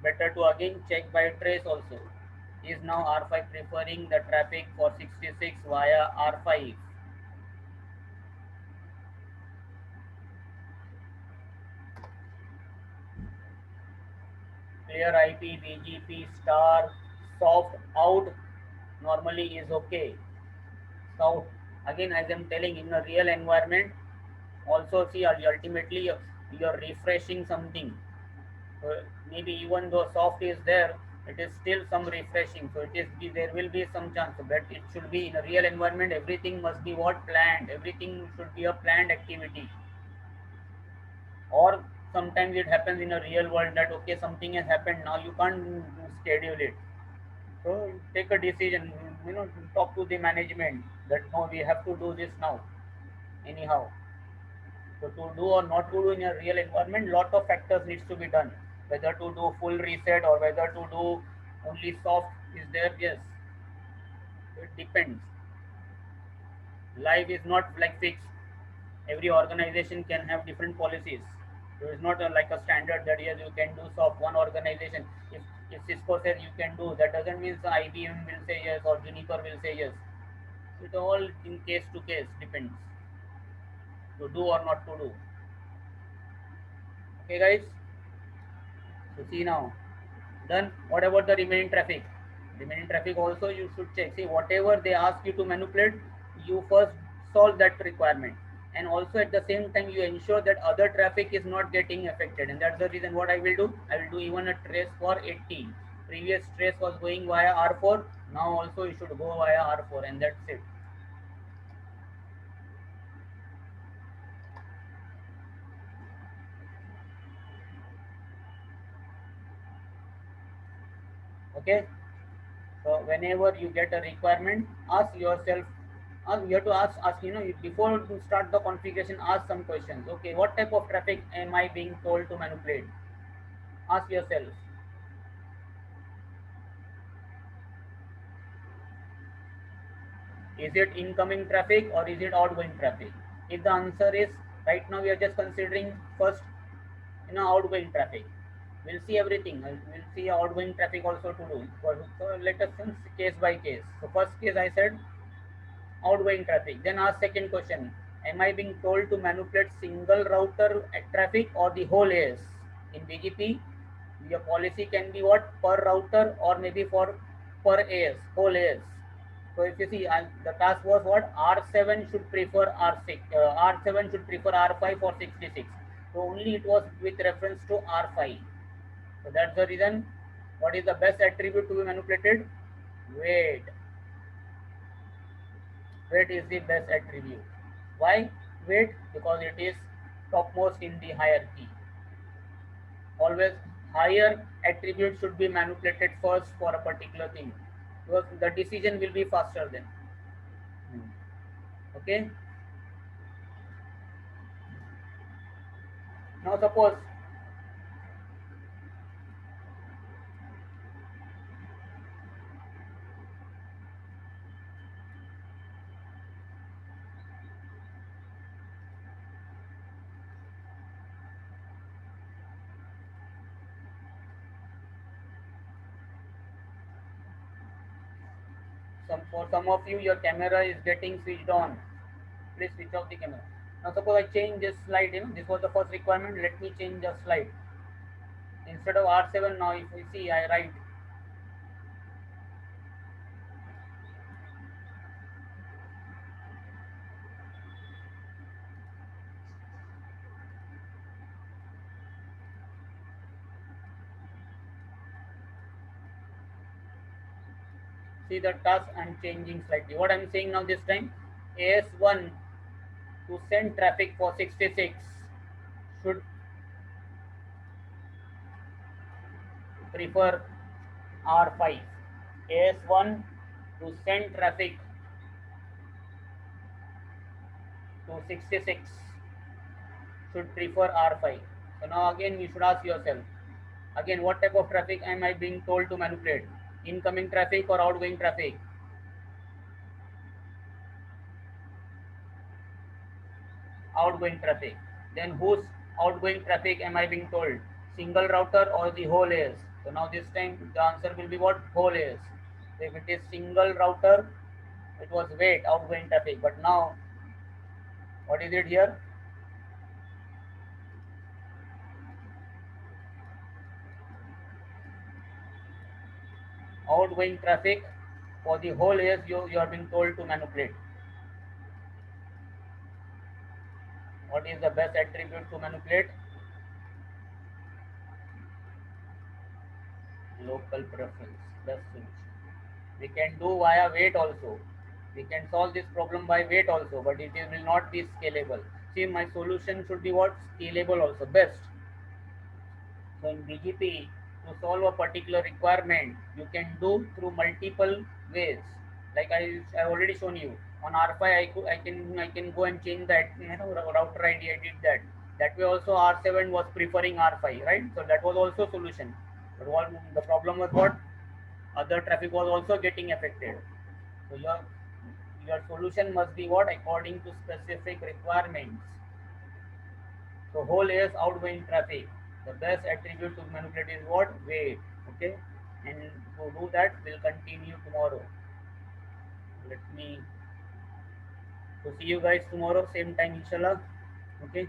better to again check by trace also. Is now R5 preferring the traffic for 66 via R5? Clear IP, BGP, star, soft out normally is okay. Soft, again, as I'm telling, in a real environment, also see, ultimately you're refreshing something. Maybe even though soft is there, it is still some refreshing. So there will be some chance, but it should be in a real environment. Everything must be what? Planned. Everything should be a planned activity. Or sometimes it happens in a real world that okay, something has happened, now you can't schedule it. So take a decision. Talk to the management that no, we have to do this now. Anyhow, so to do or not to do in a real environment, lot of factors needs to be done. Whether to do full reset or whether to do only soft is there. Yes, it depends. Life is not like fixed. Every organization can have different policies. So it's not like a standard that yes, you can do soft. One organization, if Cisco says you can do, that doesn't mean the IBM will say yes or Juniper will say yes. It all in case to case depends to do or not to do. Okay, guys. So see now, done. What about the remaining traffic? Remaining traffic also you should check. See, whatever they ask you to manipulate, you first solve that requirement. And also at the same time, you ensure that other traffic is not getting affected. And that's the reason what I will do. I will do even a trace for 80. Previous trace was going via R4. Now also you should go via R4, and that's it. Okay. So whenever you get a requirement, ask yourself, you have to ask, before you start the configuration, ask some questions. Okay, what type of traffic am I being told to manipulate? Ask yourself. Is it incoming traffic or is it outgoing traffic? If the answer is, right now we are just considering first, outgoing traffic. We'll see everything. We'll see outgoing traffic also to do. So let us sense case by case. So first case I said outgoing traffic. Then ask second question. Am I being told to manipulate single router traffic or the whole AS? In BGP, your policy can be what? Per router or maybe for per AS, whole AS. So if you see, the task was what? R7 should prefer R6, R7 should prefer R5 for 66. So only it was with reference to R5. So that's the reason. What is the best attribute to be manipulated? Weight. Weight is the best attribute. Why weight? Because it is topmost in the hierarchy. Always higher attribute should be manipulated first for a particular thing, because the decision will be faster then. Okay. Now suppose For some of you, your camera is getting switched on. Please switch off the camera. Now suppose I change this slide, this was the first requirement. Let me change the slide. Instead of R7, now if we see, I write see the task I'm changing slightly. What I'm saying now this time, AS1 to send traffic for 66 should prefer R5. AS1 to send traffic to 66 should prefer R5. So now again you should ask yourself, again what type of traffic am I being told to manipulate? Incoming traffic or outgoing traffic? Outgoing traffic. Then whose outgoing traffic am I being told? Single router or the whole AS? So now this time the answer will be what? Whole AS. So if it is single router, it was wait outgoing traffic. But now what is it here? Outgoing traffic for the whole AS you are being told to manipulate. What is the best attribute to manipulate? Local preference. Best solution. We can do via wait also. We can solve this problem by wait also, but it will not be scalable. See, my solution should be what? Scalable also, best. So in BGP, to solve a particular requirement, you can do through multiple ways. Like I already shown you on R5, I can go and change that router ID. I did that. That way also R7 was preferring R5, right? So that was also solution. But what the problem was what? Other traffic was also getting affected. So your solution must be what? According to specific requirements. So whole AS outgoing traffic. The best attribute to manipulate is what? Wait. Okay. And to do that, we'll continue tomorrow. Let me. So see you guys tomorrow, same time, inshallah. Okay.